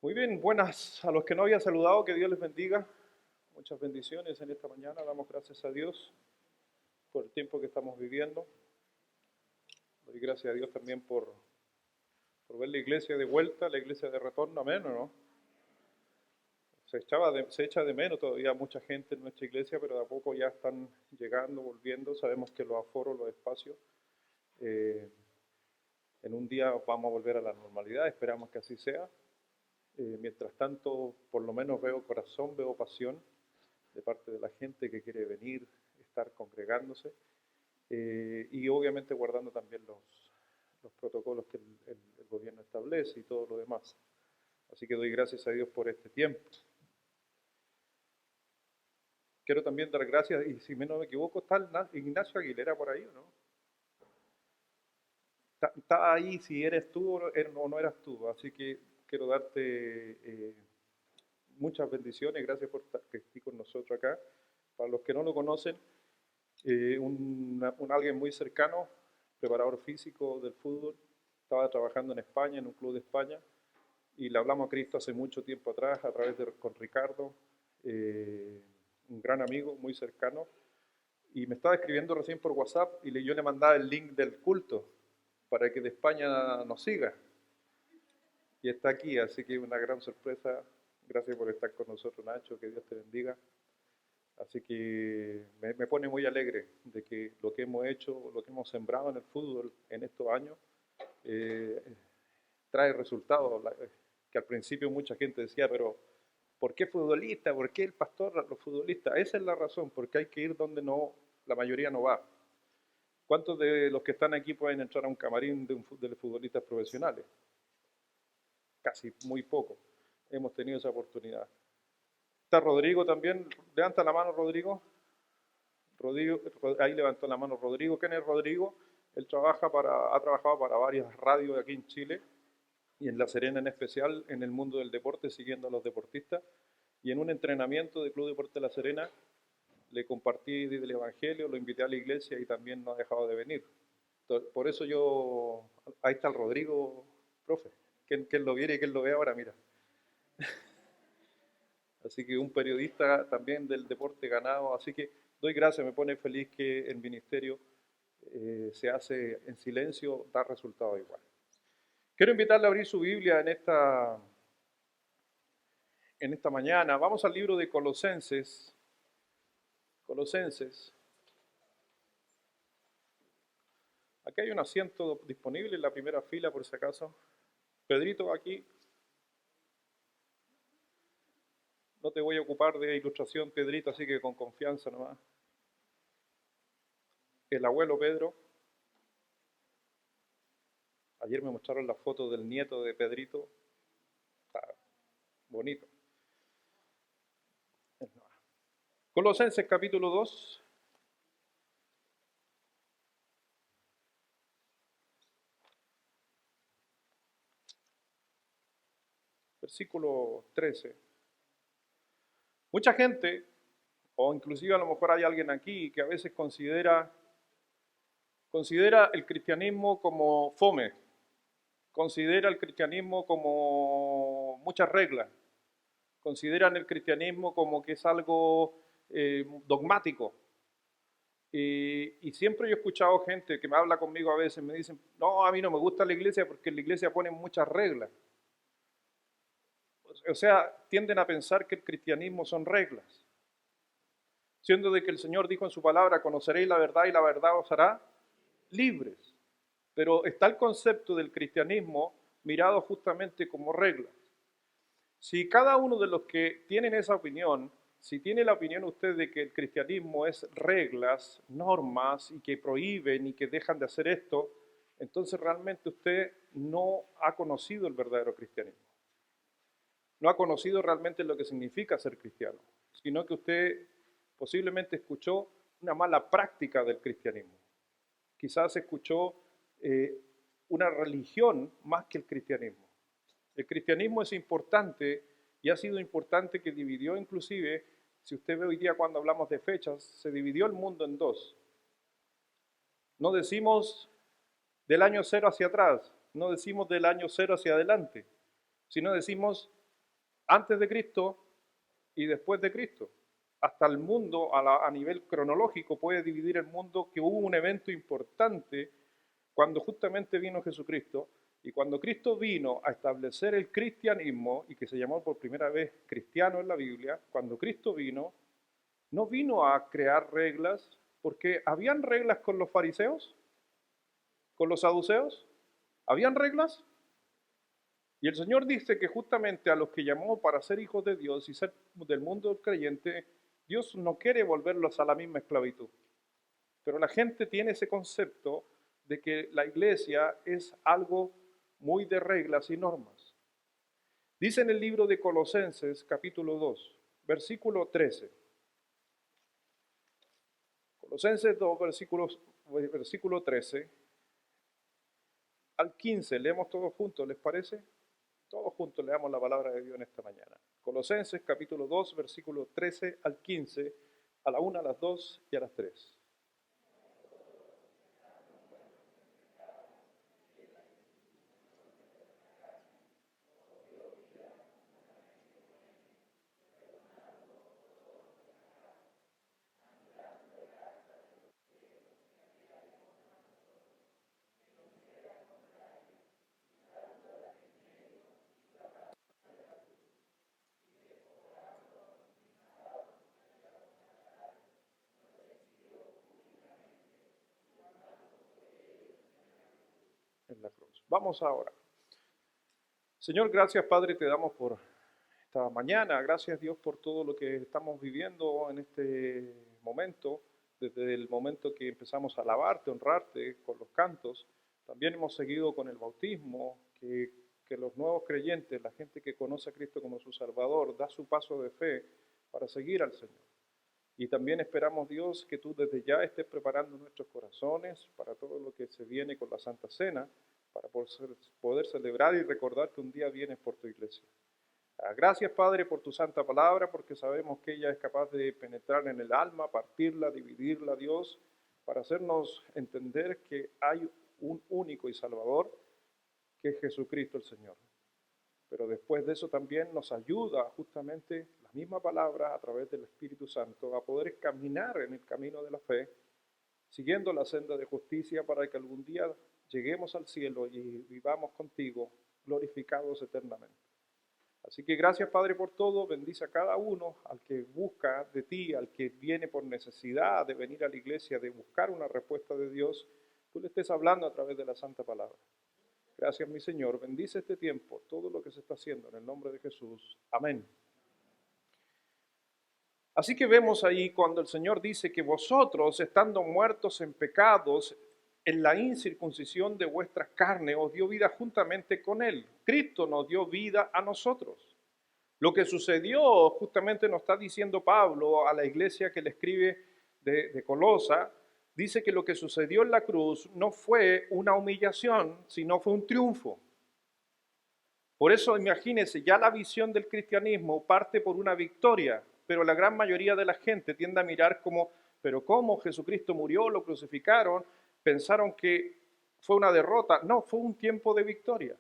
Muy bien, buenas a los que no había saludado, que Dios les bendiga. Muchas bendiciones en esta mañana. Damos gracias a Dios por el tiempo que estamos viviendo. Doy gracias a Dios también por ver la iglesia de vuelta, la iglesia de retorno. Amén, ¿o no? Se echa de menos todavía mucha gente en nuestra iglesia, pero de a poco ya están llegando, volviendo. Sabemos que los aforos, los espacios, eh, en un día vamos a volver a la normalidad. Esperamos que así sea. Mientras tanto, por lo menos veo corazón, veo pasión de parte de la gente que quiere venir, estar congregándose y obviamente guardando también los protocolos que el gobierno establece y todo lo demás. Así que doy gracias a Dios por este tiempo. Quiero también dar gracias, y si no me equivoco, está Ignacio Aguilera por ahí, ¿o no? Está ahí si eres tú o no eras tú, así que quiero darte muchas bendiciones, gracias por que estés con nosotros acá. Para los que no lo conocen, alguien muy cercano, preparador físico del fútbol, estaba trabajando en España, en un club de España, y le hablamos a Cristo hace mucho tiempo atrás, a través con Ricardo, un gran amigo, muy cercano, y me estaba escribiendo recién por WhatsApp y yo le mandaba el link del culto para que de España nos siga. Y está aquí, así que una gran sorpresa. Gracias por estar con nosotros, Nacho, que Dios te bendiga. Así que me pone muy alegre de que lo que hemos hecho, lo que hemos sembrado en el fútbol en estos años, eh, trae resultados. Que al principio mucha gente decía, pero ¿por qué futbolista? ¿Por qué el pastor, los futbolistas? Esa es la razón, porque hay que ir donde no, la mayoría no va. ¿Cuántos de los que están aquí pueden entrar a un camarín de futbolistas profesionales? Casi muy poco. Hemos tenido esa oportunidad. Está Rodrigo también. Levanta la mano, Rodrigo. Rodrigo, ahí levantó la mano Rodrigo. ¿Quién es Rodrigo? Él ha trabajado para varias radios aquí en Chile y en La Serena en especial, en el mundo del deporte, siguiendo a los deportistas. Y en un entrenamiento del Club Deporte La Serena le compartí del Evangelio, lo invité a la iglesia y también no ha dejado de venir. Entonces, por eso ahí está el Rodrigo, profe. ¿Quién lo viene y quién lo ve ahora? Mira. Así que un periodista también del deporte ganado. Así que doy gracias, me pone feliz que el ministerio se hace en silencio, da resultados igual. Quiero invitarle a abrir su Biblia en esta mañana. Vamos al libro de Colosenses. Colosenses. Aquí hay un asiento disponible en la primera fila por si acaso. Pedrito, aquí. No te voy a ocupar de ilustración, Pedrito, así que con confianza nomás. El abuelo Pedro. Ayer me mostraron la foto del nieto de Pedrito. Está bonito. Colosenses capítulo 2. Versículo 13. Mucha gente, o inclusive a lo mejor hay alguien aquí que a veces considera el cristianismo como fome, considera el cristianismo como muchas reglas, consideran el cristianismo como que es algo dogmático. Y siempre yo he escuchado gente que me habla conmigo a veces, me dicen, no, a mí no me gusta la iglesia porque en la iglesia ponen muchas reglas. O sea, tienden a pensar que el cristianismo son reglas, siendo de que el Señor dijo en su palabra, conoceréis la verdad y la verdad os hará libres. Pero está el concepto del cristianismo mirado justamente como reglas. Si cada uno de los que tienen esa opinión, si tiene la opinión usted de que el cristianismo es reglas, normas y que prohíben y que dejan de hacer esto, entonces realmente usted no ha conocido el verdadero cristianismo. No ha conocido realmente lo que significa ser cristiano, sino que usted posiblemente escuchó una mala práctica del cristianismo. Quizás escuchó una religión más que el cristianismo. El cristianismo es importante y ha sido importante que dividió inclusive, si usted ve hoy día cuando hablamos de fechas, se dividió el mundo en dos. No decimos del año 0 hacia atrás, no decimos del año 0 hacia adelante, sino decimos antes de Cristo y después de Cristo. Hasta el mundo, a nivel cronológico, puede dividir el mundo que hubo un evento importante cuando justamente vino Jesucristo. Y cuando Cristo vino a establecer el cristianismo, y que se llamó por primera vez cristiano en la Biblia, cuando Cristo vino, no vino a crear reglas, porque habían reglas con los fariseos, con los saduceos, habían reglas. Y el Señor dice que justamente a los que llamó para ser hijos de Dios y ser del mundo creyente, Dios no quiere volverlos a la misma esclavitud. Pero la gente tiene ese concepto de que la iglesia es algo muy de reglas y normas. Dice en el libro de Colosenses, capítulo 2, versículo 13. Colosenses 2, versículo 13 al 15. Leemos todos juntos, ¿les parece? Todos juntos leamos la palabra de Dios en esta mañana. Colosenses, capítulo 2, versículo 13 al 15, a la 1, a las 2 y a las 3. En la cruz. Vamos ahora. Señor, gracias Padre, te damos por esta mañana. Gracias Dios por todo lo que estamos viviendo en este momento, desde el momento que empezamos a alabarte, honrarte con los cantos. También hemos seguido con el bautismo, que los nuevos creyentes, la gente que conoce a Cristo como su Salvador, da su paso de fe para seguir al Señor. Y también esperamos, Dios, que tú desde ya estés preparando nuestros corazones para todo lo que se viene con la Santa Cena, para poder celebrar y recordar que un día vienes por tu iglesia. Gracias, Padre, por tu santa palabra, porque sabemos que ella es capaz de penetrar en el alma, partirla, dividirla, Dios, para hacernos entender que hay un único y salvador, que es Jesucristo el Señor. Pero después de eso también nos ayuda justamente la misma palabra a través del Espíritu Santo a poder caminar en el camino de la fe, siguiendo la senda de justicia para que algún día lleguemos al cielo y vivamos contigo glorificados eternamente. Así que gracias Padre por todo, bendice a cada uno, al que busca de ti, al que viene por necesidad de venir a la iglesia, de buscar una respuesta de Dios, tú le estés hablando a través de la santa palabra. Gracias, mi Señor. Bendice este tiempo, todo lo que se está haciendo en el nombre de Jesús. Amén. Así que vemos ahí cuando el Señor dice que vosotros, estando muertos en pecados, en la incircuncisión de vuestras carnes, os dio vida juntamente con Él. Cristo nos dio vida a nosotros. Lo que sucedió, justamente nos está diciendo Pablo a la iglesia que le escribe de Colosa, dice que lo que sucedió en la cruz no fue una humillación, sino fue un triunfo. Por eso, imagínense, ya la visión del cristianismo parte por una victoria, pero la gran mayoría de la gente tiende a mirar como, pero ¿cómo Jesucristo murió, lo crucificaron? Pensaron que fue una derrota. No, fue un tiempo de victoria.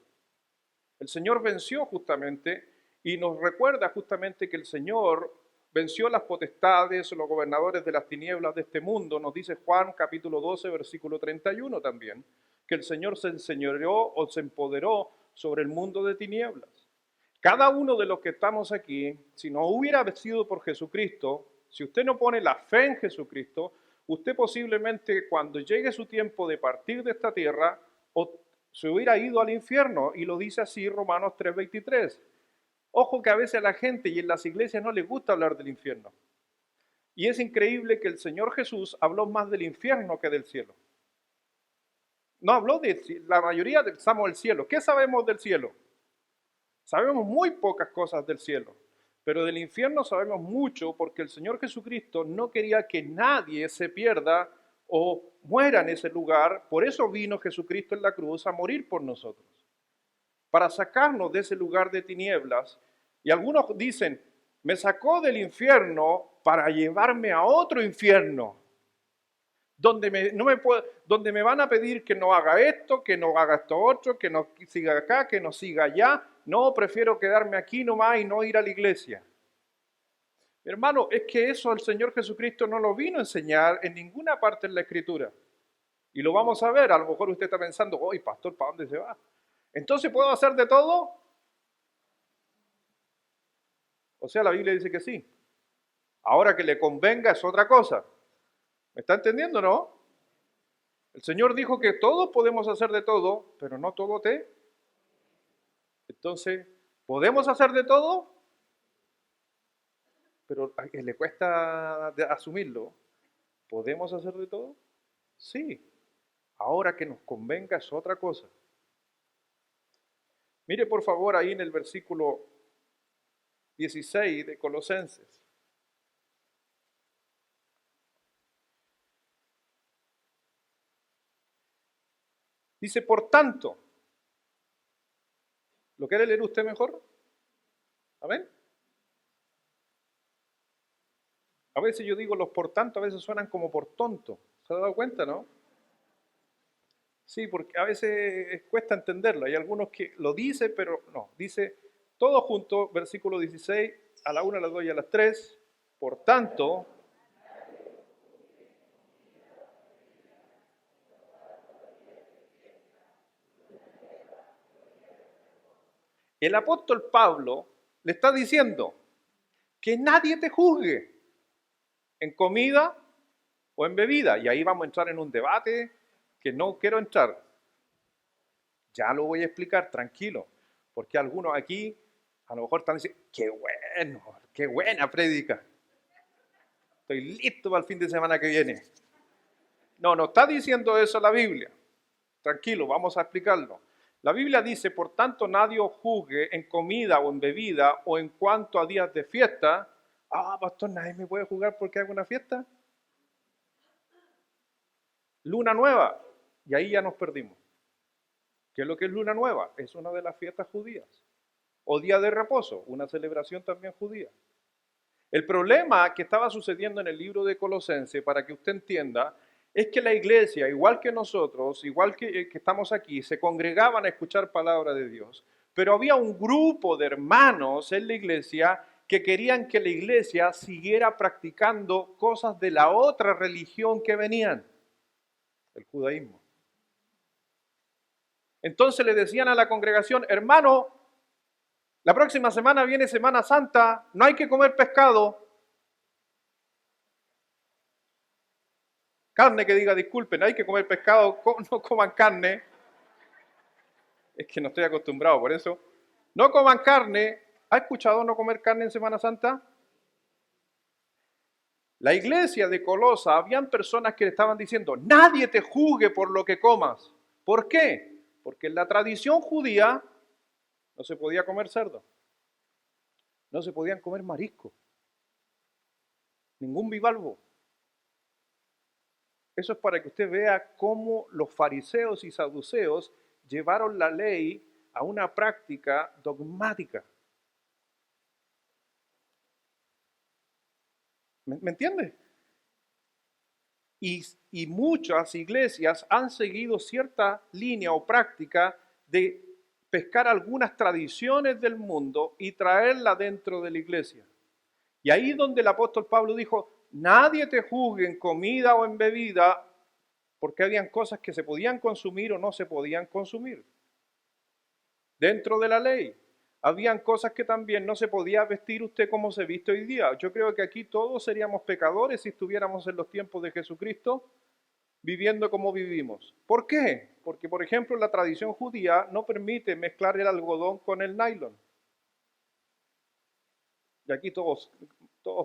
El Señor venció justamente y nos recuerda justamente que el Señor venció las potestades, los gobernadores de las tinieblas de este mundo. Nos dice Juan capítulo 12, versículo 31 también, que el Señor se enseñoreó o se empoderó sobre el mundo de tinieblas. Cada uno de los que estamos aquí, si no hubiera sido por Jesucristo, si usted no pone la fe en Jesucristo, usted posiblemente cuando llegue su tiempo de partir de esta tierra, se hubiera ido al infierno, y lo dice así Romanos 3:23. Ojo que a veces a la gente y en las iglesias no les gusta hablar del infierno. Y es increíble que el Señor Jesús habló más del infierno que del cielo. No habló de la mayoría estamos del cielo. ¿Qué sabemos del cielo? Sabemos muy pocas cosas del cielo, pero del infierno sabemos mucho porque el Señor Jesucristo no quería que nadie se pierda o muera en ese lugar. Por eso vino Jesucristo en la cruz a morir por nosotros, para sacarnos de ese lugar de tinieblas. Y algunos dicen, me sacó del infierno para llevarme a otro infierno, donde me van a pedir que no haga esto, que no haga esto otro, que no siga acá, que no siga allá, no, prefiero quedarme aquí nomás y no ir a la iglesia. Mi hermano, es que eso el Señor Jesucristo no lo vino a enseñar en ninguna parte en la Escritura. Y lo vamos a ver. A lo mejor usted está pensando, oye, pastor, ¿para dónde se va? Entonces, ¿puedo hacer de todo? O sea, la Biblia dice que sí. Ahora que le convenga es otra cosa. ¿Me está entendiendo, no? El Señor dijo que todos podemos hacer de todo, pero no todo te. Entonces, ¿podemos hacer de todo? Pero le cuesta asumirlo. ¿Podemos hacer de todo? Sí. Ahora que nos convenga es otra cosa. Mire por favor ahí en el versículo 16 de Colosenses. Dice, por tanto, ¿lo quiere leer usted mejor? ¿Amén? A veces yo digo los por tanto, a veces suenan como por tonto. ¿Se ha dado cuenta, no? Sí, porque a veces cuesta entenderlo. Hay algunos que lo dicen, pero no. Dice todo junto, versículo 16, a la 1, a las 2 y a las 3. Por tanto, el apóstol Pablo le está diciendo que nadie te juzgue en comida o en bebida. Y ahí vamos a entrar en un debate que no quiero entrar. Ya lo voy a explicar, tranquilo. Porque algunos aquí a lo mejor están diciendo, qué bueno, qué buena prédica. Estoy listo para el fin de semana que viene. No, no está diciendo eso la Biblia. Tranquilo, vamos a explicarlo. La Biblia dice, por tanto, nadie os juzgue en comida o en bebida o en cuanto a días de fiesta. Ah, pastor, nadie me puede juzgar porque hago una fiesta. Luna nueva. Y ahí ya nos perdimos. ¿Qué es lo que es luna nueva? Es una de las fiestas judías. O día de reposo, una celebración también judía. El problema que estaba sucediendo en el libro de Colosenses, para que usted entienda, es que la iglesia, igual que nosotros, igual que estamos aquí, se congregaban a escuchar palabra de Dios, pero había un grupo de hermanos en la iglesia que querían que la iglesia siguiera practicando cosas de la otra religión que venían, el judaísmo. Entonces le decían a la congregación, hermano, la próxima semana viene Semana Santa, no hay que comer pescado. Carne que diga, disculpen, hay que comer pescado, no coman carne. Es que no estoy acostumbrado, por eso. No coman carne. ¿Ha escuchado no comer carne en Semana Santa? La iglesia de Colosa, habían personas que le estaban diciendo, nadie te juzgue por lo que comas. ¿Por qué? Porque en la tradición judía no se podía comer cerdo. No se podían comer marisco. Ningún bivalvo. Eso es para que usted vea cómo los fariseos y saduceos llevaron la ley a una práctica dogmática. ¿Me entiende? Y muchas iglesias han seguido cierta línea o práctica de pescar algunas tradiciones del mundo y traerla dentro de la iglesia. Y ahí donde el apóstol Pablo dijo, nadie te juzgue en comida o en bebida, porque habían cosas que se podían consumir o no se podían consumir. Dentro de la ley. Habían cosas que también no se podía vestir usted como se viste hoy día. Yo creo que aquí todos seríamos pecadores si estuviéramos en los tiempos de Jesucristo viviendo como vivimos. ¿Por qué? Porque, por ejemplo, la tradición judía no permite mezclar el algodón con el nylon. Y aquí todos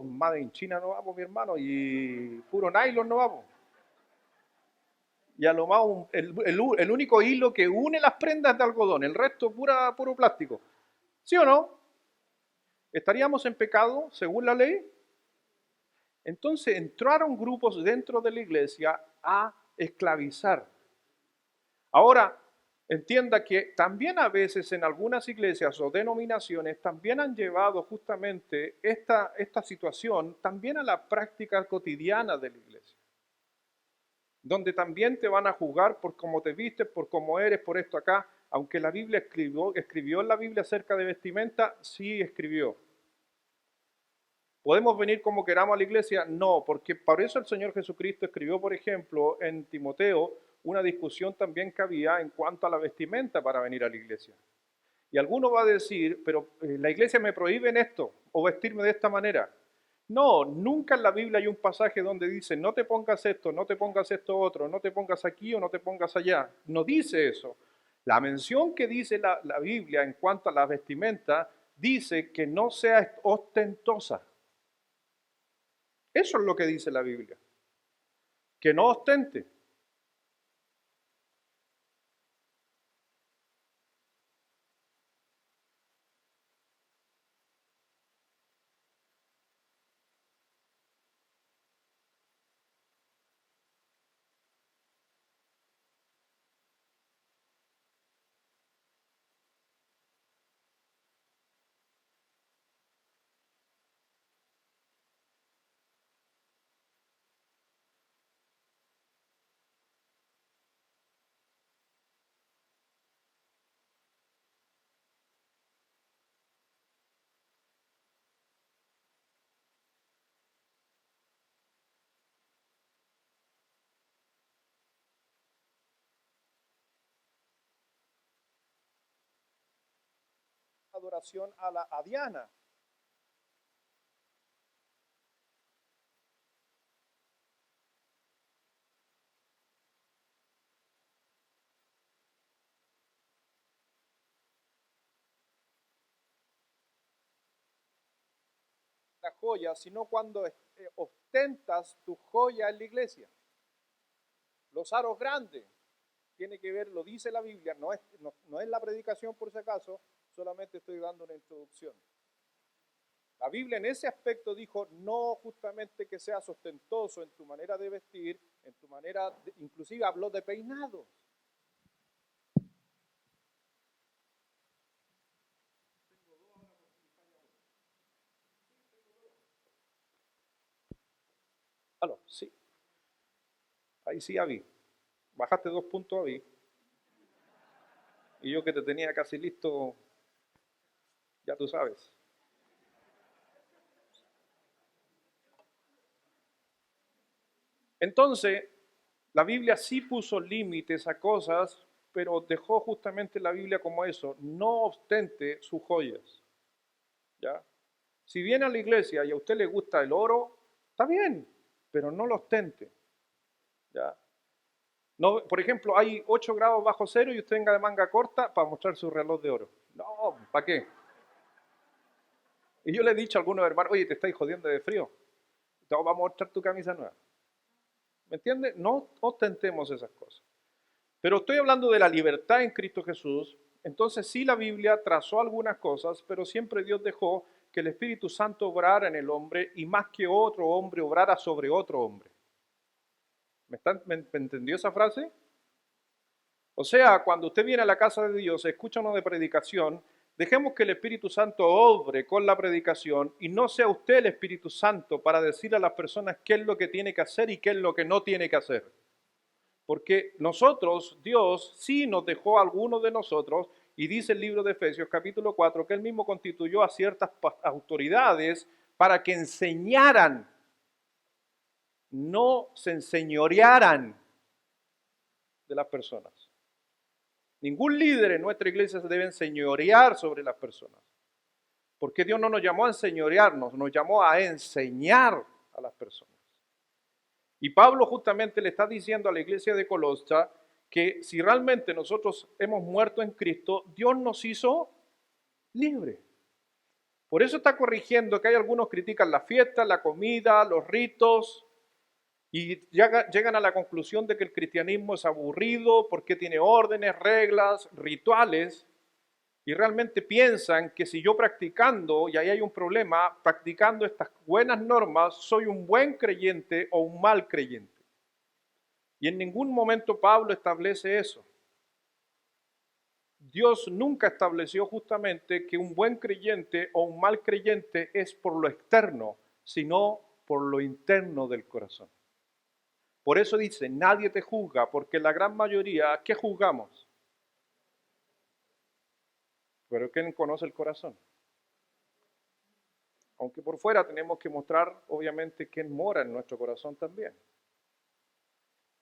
made in China no vamos, mi hermano, y puro nylon no vamos. Y a lo más el único hilo que une las prendas de algodón, el resto puro plástico. ¿Sí o no? ¿Estaríamos en pecado según la ley? Entonces entraron grupos dentro de la iglesia a esclavizar. Ahora, entienda que también a veces en algunas iglesias o denominaciones también han llevado justamente esta situación también a la práctica cotidiana de la iglesia. Donde también te van a juzgar por cómo te vistes, por cómo eres, por esto acá. aunque la Biblia escribió en la Biblia acerca de vestimenta, sí escribió. ¿Podemos venir como queramos a la iglesia? No, porque por eso el Señor Jesucristo escribió, por ejemplo, en Timoteo, una discusión también que había en cuanto a la vestimenta para venir a la iglesia. Y alguno va a decir, pero la iglesia me prohíbe en esto, o vestirme de esta manera. No, nunca en la Biblia hay un pasaje donde dice, no te pongas esto, no te pongas esto otro, no te pongas aquí o no te pongas allá. No dice eso. La mención que dice la Biblia en cuanto a la vestimenta dice que no sea ostentosa. Eso es lo que dice la Biblia. Que no ostente. Adoración a Diana. La joya, sino cuando ostentas tu joya en la iglesia. Los aros grandes, tiene que ver, lo dice la Biblia, no es la predicación por si acaso, solamente estoy dando una introducción. La Biblia en ese aspecto dijo, no justamente que seas ostentoso en tu manera de vestir, en tu manera, inclusive habló de peinados. Aló, sí, ahí sí, Avi. Bajaste 2 puntos, Avi. Y yo que te tenía casi listo, ya tú sabes. Entonces, la Biblia sí puso límites a cosas, pero dejó justamente la Biblia como eso, no ostente sus joyas. ¿Ya? Si viene a la iglesia y a usted le gusta el oro, está bien, pero no lo ostente. ¿Ya? No, por ejemplo, hay 8 grados bajo cero y usted venga de manga corta para mostrar su reloj de oro. No, ¿para qué? Y yo le he dicho a algunos hermanos, oye, te estáis jodiendo de frío. Te vamos a mostrar tu camisa nueva. ¿Me entiendes? No ostentemos esas cosas. Pero estoy hablando de la libertad en Cristo Jesús. Entonces sí, la Biblia trazó algunas cosas, pero siempre Dios dejó que el Espíritu Santo obrara en el hombre y más que otro hombre obrara sobre otro hombre. ¿Me entendió esa frase? O sea, cuando usted viene a la casa de Dios, escucha uno de predicación, dejemos que el Espíritu Santo obre con la predicación y no sea usted el Espíritu Santo para decir a las personas qué es lo que tiene que hacer y qué es lo que no tiene que hacer. Porque nosotros, Dios sí nos dejó a algunos de nosotros, y dice el libro de Efesios capítulo 4, que él mismo constituyó a ciertas autoridades para que enseñaran, no se enseñorearan de las personas. Ningún líder en nuestra iglesia se debe enseñorear sobre las personas. Porque Dios no nos llamó a enseñorearnos, nos llamó a enseñar a las personas. Y Pablo justamente le está diciendo a la iglesia de Colosa que si realmente nosotros hemos muerto en Cristo, Dios nos hizo libres. Por eso está corrigiendo que hay algunos que critican la fiesta, la comida, los ritos, y llegan a la conclusión de que el cristianismo es aburrido porque tiene órdenes, reglas, rituales, y realmente piensan que si yo practicando, y ahí hay un problema, practicando estas buenas normas, soy un buen creyente o un mal creyente. Y en ningún momento Pablo establece eso. Dios nunca estableció justamente que un buen creyente o un mal creyente es por lo externo, sino por lo interno del corazón. Por eso dice, nadie te juzga, porque la gran mayoría, ¿qué juzgamos? Pero ¿quién conoce el corazón? Aunque por fuera tenemos que mostrar, obviamente, quién mora en nuestro corazón también.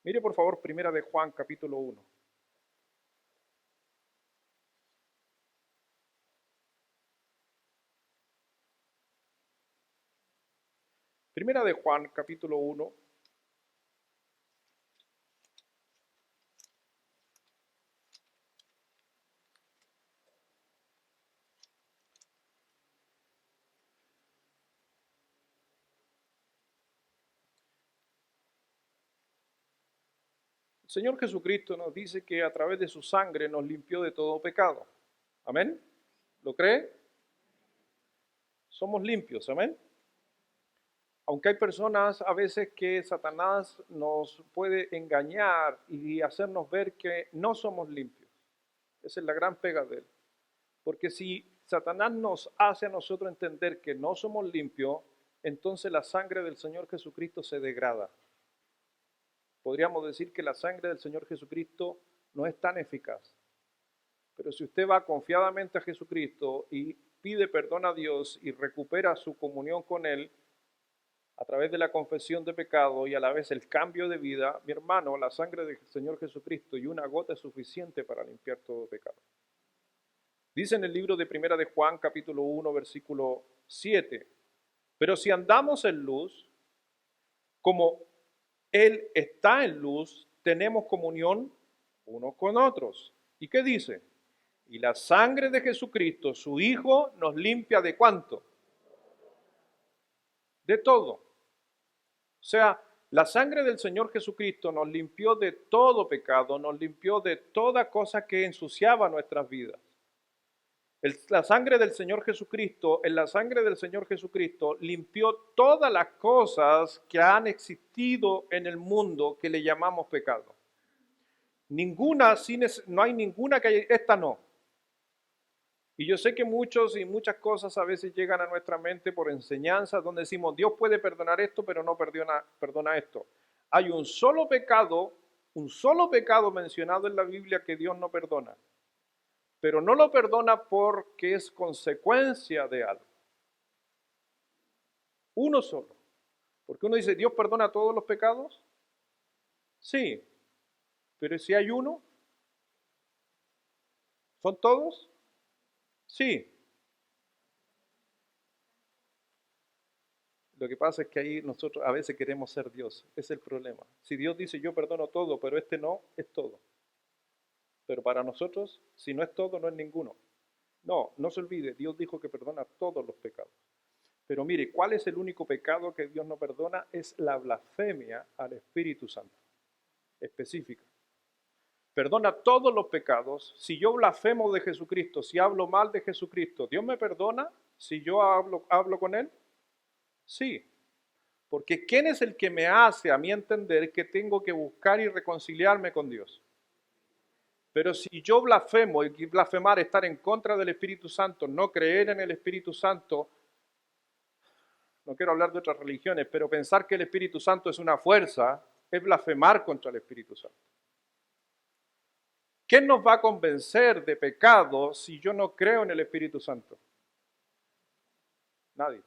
Mire, por favor, Primera de Juan, capítulo 1. Primera de Juan, capítulo 1. El Señor Jesucristo nos dice que a través de su sangre nos limpió de todo pecado. ¿Amén? ¿Lo cree? Somos limpios, amén. Aunque hay personas a veces que Satanás nos puede engañar y hacernos ver que no somos limpios. Esa es la gran pega de él. Porque si Satanás nos hace a nosotros entender que no somos limpios, entonces la sangre del Señor Jesucristo se degrada. Podríamos decir que la sangre del Señor Jesucristo no es tan eficaz. Pero si usted va confiadamente a Jesucristo y pide perdón a Dios y recupera su comunión con Él a través de la confesión de pecado y a la vez el cambio de vida, mi hermano, la sangre del Señor Jesucristo y una gota es suficiente para limpiar todo pecado. Dice en el libro de Primera de Juan, capítulo 1, versículo 7, pero si andamos en luz, como Él está en luz, tenemos comunión unos con otros. ¿Y qué dice? Y la sangre de Jesucristo, su Hijo, nos limpia ¿de cuánto? De todo. O sea, la sangre del Señor Jesucristo nos limpió de todo pecado, nos limpió de toda cosa que ensuciaba nuestras vidas. La sangre del Señor Jesucristo, en la sangre del Señor Jesucristo limpió todas las cosas que han existido en el mundo que le llamamos pecado. Ninguna, no hay ninguna que esta no. Y yo sé que muchos y muchas cosas a veces llegan a nuestra mente por enseñanzas donde decimos, Dios puede perdonar esto, pero no perdona esto. Hay un solo pecado mencionado en la Biblia que Dios no perdona. Pero no lo perdona porque es consecuencia de algo. Uno solo. Porque uno dice, ¿Dios perdona todos los pecados? Sí. Pero si hay uno, ¿son todos? Sí. Lo que pasa es que ahí nosotros a veces queremos ser Dios. Ese es el problema. Si Dios dice yo perdono todo, pero este no, es todo. Pero para nosotros, si no es todo, no es ninguno. No, no se olvide, Dios dijo que perdona todos los pecados. Pero mire, ¿cuál es el único pecado que Dios no perdona? Es la blasfemia al Espíritu Santo. Específica. Perdona todos los pecados. Si yo blasfemo de Jesucristo, si hablo mal de Jesucristo, ¿Dios me perdona si yo hablo con Él? Sí. Porque ¿quién es el que me hace a mí entender que tengo que buscar y reconciliarme con Dios? Pero si yo blasfemo, y blasfemar, estar en contra del Espíritu Santo, no creer en el Espíritu Santo, no quiero hablar de otras religiones, pero pensar que el Espíritu Santo es una fuerza, es blasfemar contra el Espíritu Santo. ¿Quién nos va a convencer de pecado si yo no creo en el Espíritu Santo? Nadie.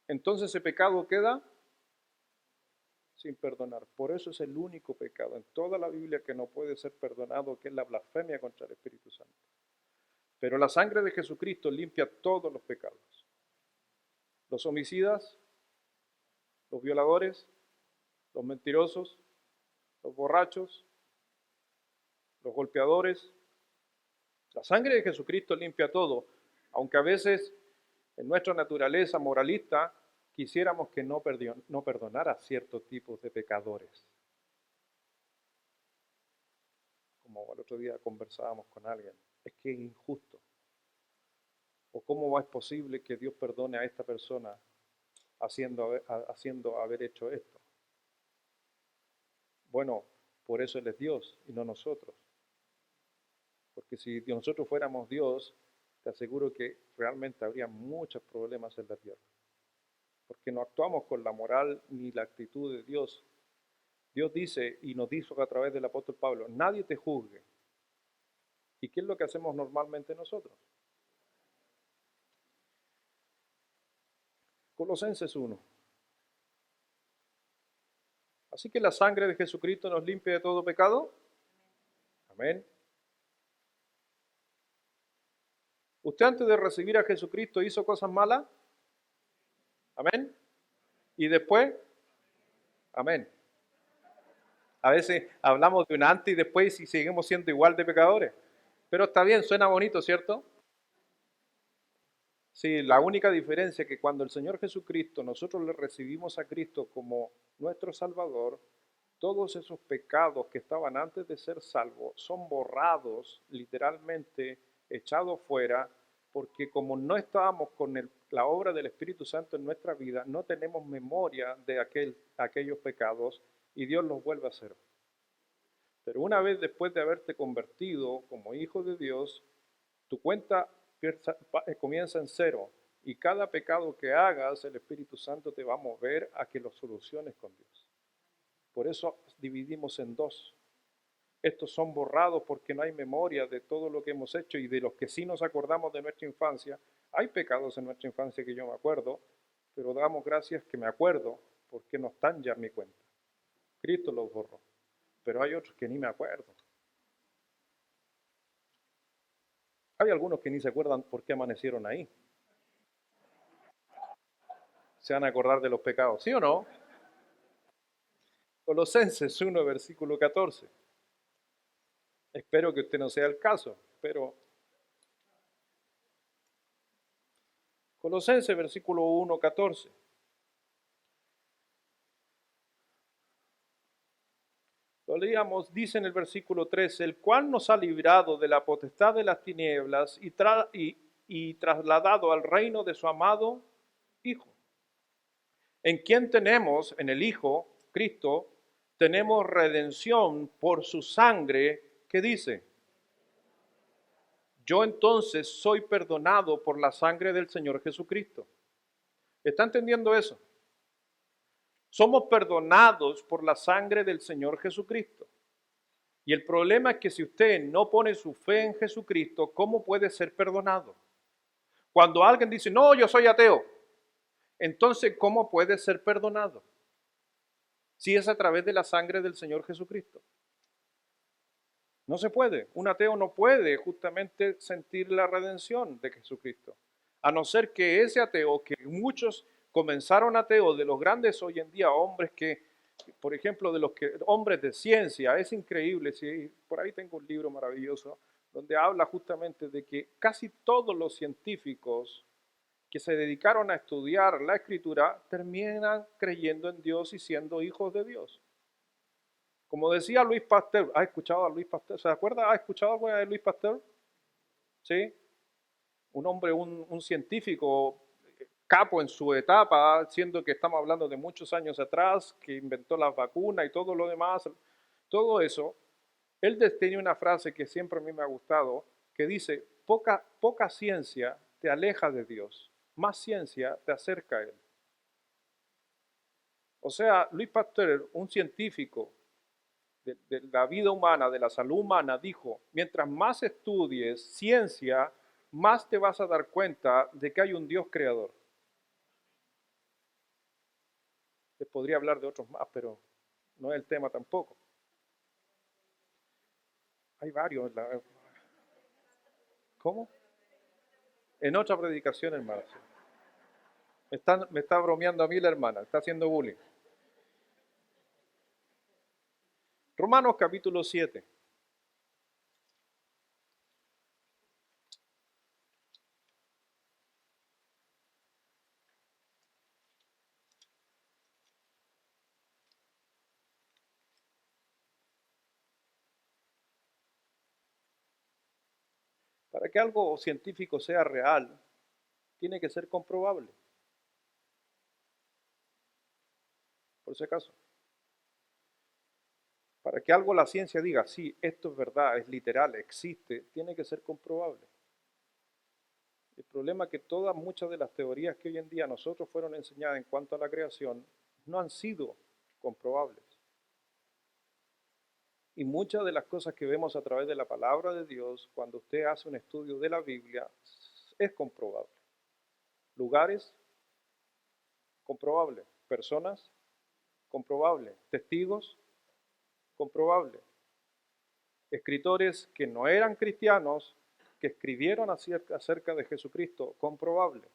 Entonces ese pecado queda sin perdonar. Por eso es el único pecado en toda la Biblia que no puede ser perdonado, que es la blasfemia contra el Espíritu Santo. Pero la sangre de Jesucristo limpia todos los pecados. Los homicidas, los violadores, los mentirosos, los borrachos, los golpeadores. La sangre de Jesucristo limpia todo, aunque a veces en nuestra naturaleza moralista quisiéramos que no perdonara ciertos tipos de pecadores. Como el otro día conversábamos con alguien, es que es injusto. ¿O cómo es posible que Dios perdone a esta persona haciendo haber hecho esto? Bueno, por eso Él es Dios y no nosotros. Porque si nosotros fuéramos Dios, te aseguro que realmente habría muchos problemas en la tierra. Porque no actuamos con la moral ni la actitud de Dios. Dios dice, y nos dijo a través del apóstol Pablo, nadie te juzgue. ¿Y qué es lo que hacemos normalmente nosotros? Colosenses 1. Así que la sangre de Jesucristo nos limpia de todo pecado. Amén. ¿Usted antes de recibir a Jesucristo hizo cosas malas? Amén. ¿Y después? Amén. A veces hablamos de un antes y después y seguimos siendo igual de pecadores. Pero está bien, suena bonito, ¿cierto? Sí, la única diferencia es que cuando el Señor Jesucristo, nosotros le recibimos a Cristo como nuestro Salvador, todos esos pecados que estaban antes de ser salvos son borrados, literalmente echados fuera, porque como no estábamos con la obra del Espíritu Santo en nuestra vida, no tenemos memoria de aquellos pecados y Dios los vuelve a hacer. Pero una vez después de haberte convertido como hijo de Dios, tu cuenta comienza en cero y cada pecado que hagas, el Espíritu Santo te va a mover a que lo soluciones con Dios. Por eso dividimos en dos. Estos son borrados porque no hay memoria de todo lo que hemos hecho y de los que sí nos acordamos de nuestra infancia. Hay pecados en nuestra infancia que yo me acuerdo, pero damos gracias que me acuerdo porque no están ya en mi cuenta. Cristo los borró, pero hay otros que ni me acuerdo. Hay algunos que ni se acuerdan por qué amanecieron ahí. Se van a acordar de los pecados, ¿sí o no? Colosenses 1, versículo 14. Espero que usted no sea el caso, pero Colosenses versículo 1, 14. Lo leíamos, dice en el versículo 13, el cual nos ha librado de la potestad de las tinieblas y trasladado al reino de su amado Hijo, en quien tenemos, en el Hijo, Cristo, tenemos redención por su sangre, que dice, yo entonces soy perdonado por la sangre del Señor Jesucristo. ¿Está entendiendo eso? Somos perdonados por la sangre del Señor Jesucristo. Y el problema es que si usted no pone su fe en Jesucristo, ¿cómo puede ser perdonado? Cuando alguien dice, no, yo soy ateo, entonces, ¿cómo puede ser perdonado? Si es a través de la sangre del Señor Jesucristo. No se puede. Un ateo no puede justamente sentir la redención de Jesucristo. A no ser que ese ateo, que muchos comenzaron ateos, de los grandes hoy en día, hombres que, por ejemplo, hombres de ciencia, es increíble, si por ahí tengo un libro maravilloso, donde habla justamente de que casi todos los científicos que se dedicaron a estudiar la escritura terminan creyendo en Dios y siendo hijos de Dios. Como decía Luis Pasteur, ¿has escuchado a Luis Pasteur? ¿Se acuerda? ¿Has escuchado alguna de Luis Pasteur? Sí, un hombre, un científico capo en su etapa, siendo que estamos hablando de muchos años atrás, que inventó las vacunas y todo lo demás, todo eso. Él tenía una frase que siempre a mí me ha gustado, que dice, poca ciencia te aleja de Dios, más ciencia te acerca a Él. O sea, Luis Pasteur, un científico de la vida humana, de la salud humana, dijo, mientras más estudies ciencia, más te vas a dar cuenta de que hay un Dios creador. Les podría hablar de otros más, pero no es el tema tampoco. Hay varios. ¿Cómo? En otra predicación, hermano. Me está bromeando a mí la hermana, está haciendo bullying. Romanos capítulo 7. Para que algo científico sea real, tiene que ser comprobable. Por si acaso. Para que algo la ciencia diga, sí, esto es verdad, es literal, existe, tiene que ser comprobable. El problema es que muchas de las teorías que hoy en día a nosotros fueron enseñadas en cuanto a la creación no han sido comprobables. Y muchas de las cosas que vemos a través de la palabra de Dios, cuando usted hace un estudio de la Biblia, es comprobable. Lugares, comprobable. Personas, comprobable. Testigos, comprobable. Escritores que no eran cristianos, que escribieron acerca de Jesucristo, comprobable.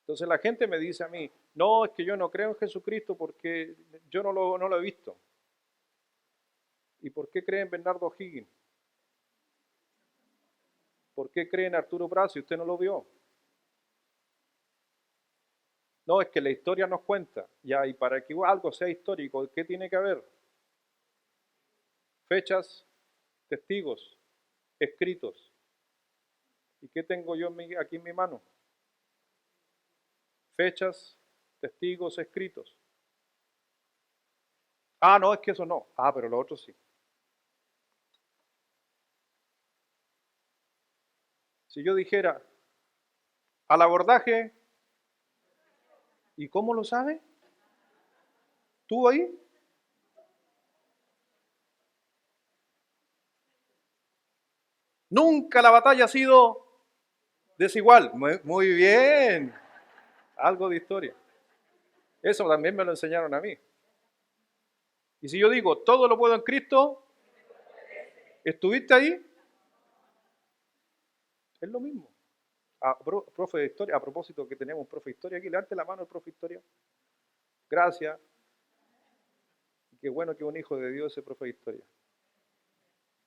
Entonces la gente me dice a mí, no, es que yo no creo en Jesucristo porque yo no lo he visto. ¿Y por qué cree en Bernardo O'Higgins? ¿Por qué cree en Arturo Prat si usted no lo vio? No, es que la historia nos cuenta. Ya, y para que algo sea histórico, ¿qué tiene que haber? Fechas, testigos, escritos. ¿Y qué tengo yo aquí en mi mano? Fechas, testigos, escritos. Ah, no, es que eso no. Ah, pero lo otro sí. Si yo dijera, al abordaje, ¿y cómo lo sabe? ¿Tú ahí? Nunca la batalla ha sido desigual. Muy bien. Algo de historia. Eso también me lo enseñaron a mí. Y si yo digo, todo lo puedo en Cristo, ¿estuviste ahí? Es lo mismo. Profe de historia, a propósito que tenemos un profe de historia aquí, levante la mano el profe de historia. Gracias. Qué bueno que un hijo de Dios es profe de historia.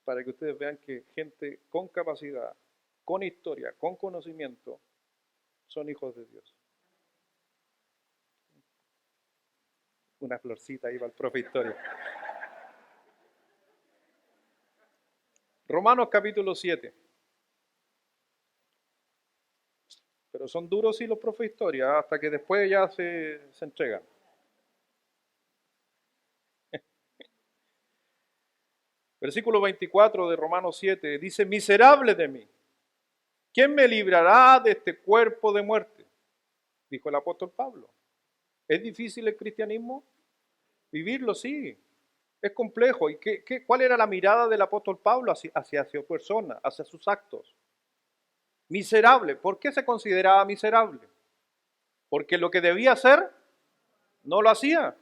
Para que ustedes vean que gente con capacidad, con historia, con conocimiento, son hijos de Dios. Una florcita ahí para el profe de historia. Romanos capítulo 7. Pero son duros sí los profes de historia, hasta que después ya se entregan. Versículo 24 de Romanos 7 dice, miserable de mí, ¿quién me librará de este cuerpo de muerte? Dijo el apóstol Pablo. ¿Es difícil el cristianismo? Vivirlo sí, es complejo. ¿Y cuál era la mirada del apóstol Pablo hacia su persona, hacia sus actos? Miserable. ¿Por qué se consideraba miserable? Porque lo que debía hacer no lo hacía.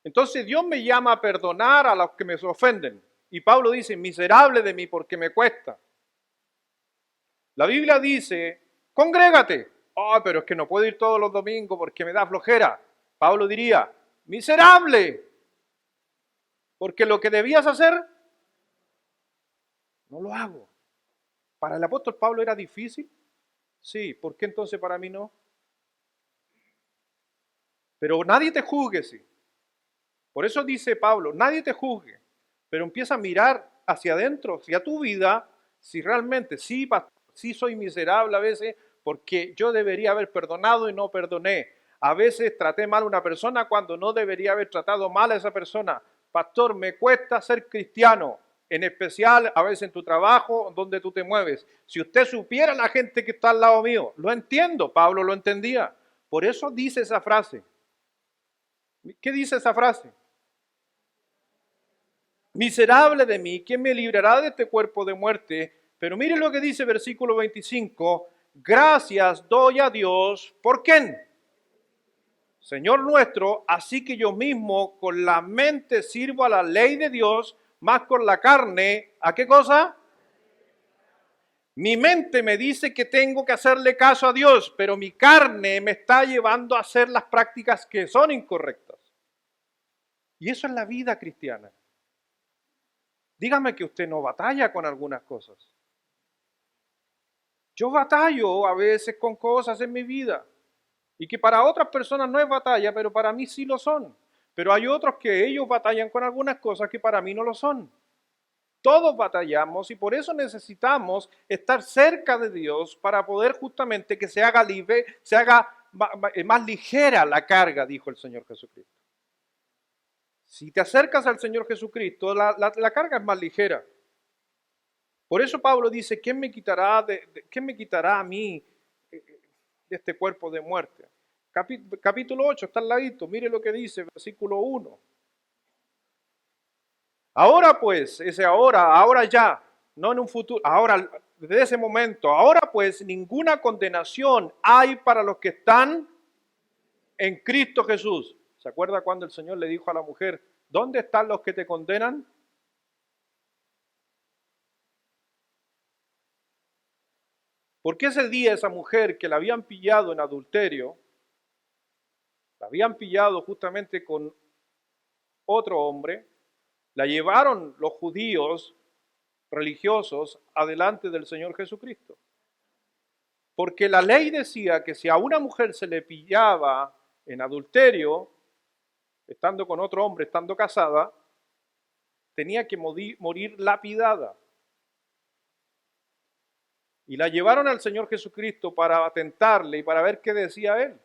Entonces Dios me llama a perdonar a los que me ofenden. Y Pablo dice, miserable de mí porque me cuesta. La Biblia dice, congrégate. Oh, pero es que no puedo ir todos los domingos porque me da flojera. Pablo diría, miserable. Porque lo que debías hacer, no lo hago. ¿Para el apóstol Pablo era difícil? Sí, ¿por qué entonces para mí no? Pero nadie te juzgue, sí. Por eso dice Pablo, nadie te juzgue, pero empieza a mirar hacia adentro, hacia tu vida, si realmente, sí, sí soy miserable a veces, porque yo debería haber perdonado y no perdoné. A veces traté mal a una persona cuando no debería haber tratado mal a esa persona. Pastor, me cuesta ser cristiano, en especial a veces en tu trabajo, donde tú te mueves. Si usted supiera la gente que está al lado mío, lo entiendo, Pablo lo entendía. Por eso dice esa frase. ¿Qué dice esa frase? Miserable de mí, ¿quién me librará de este cuerpo de muerte? Pero mire lo que dice versículo 25. Gracias doy a Dios. ¿Por quién? Señor nuestro, así que yo mismo con la mente sirvo a la ley de Dios, más con la carne, ¿a qué cosa? Mi mente me dice que tengo que hacerle caso a Dios, pero mi carne me está llevando a hacer las prácticas que son incorrectas. Y eso es la vida cristiana. Dígame que usted no batalla con algunas cosas. Yo batallo a veces con cosas en mi vida y que para otras personas no es batalla, pero para mí sí lo son. Pero hay otros que ellos batallan con algunas cosas que para mí no lo son. Todos batallamos y por eso necesitamos estar cerca de Dios para poder justamente que se haga más ligera la carga, dijo el Señor Jesucristo. Si te acercas al Señor Jesucristo, la carga es más ligera. Por eso Pablo dice, ¿quién me quitará a mí de este cuerpo de muerte? Capítulo 8, está al ladito, mire lo que dice, versículo 1. Ahora pues, ahora ya, no en un futuro, ahora, desde ese momento, ahora pues ninguna condenación hay para los que están en Cristo Jesús. ¿Se acuerda cuando el Señor le dijo a la mujer, ¿dónde están los que te condenan? Porque ese día esa mujer que la habían pillado en adulterio, la habían pillado justamente con otro hombre, la llevaron los judíos religiosos adelante del Señor Jesucristo. Porque la ley decía que si a una mujer se le pillaba en adulterio, estando con otro hombre, estando casada, tenía que morir lapidada. Y la llevaron al Señor Jesucristo para atentarle y para ver qué decía él.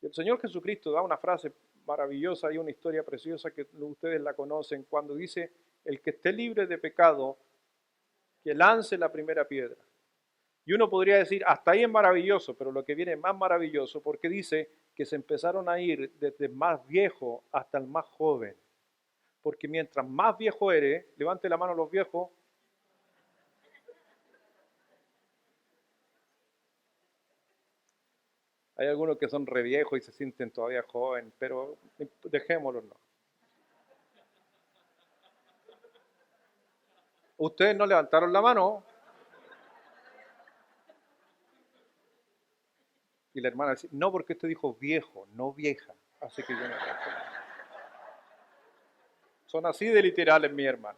Y el Señor Jesucristo da una frase maravillosa y una historia preciosa que ustedes la conocen, cuando dice, el que esté libre de pecado, que lance la primera piedra. Y uno podría decir, hasta ahí es maravilloso, pero lo que viene es más maravilloso, porque dice que se empezaron a ir desde el más viejo hasta el más joven. Porque mientras más viejo eres, levante la mano los viejos, hay algunos que son re viejos y se sienten todavía jóvenes, pero dejémoslo, no. Ustedes no levantaron la mano. Y la hermana dice, no, porque usted dijo viejo, no vieja. Así que yo no. Son así de literales, mi hermana.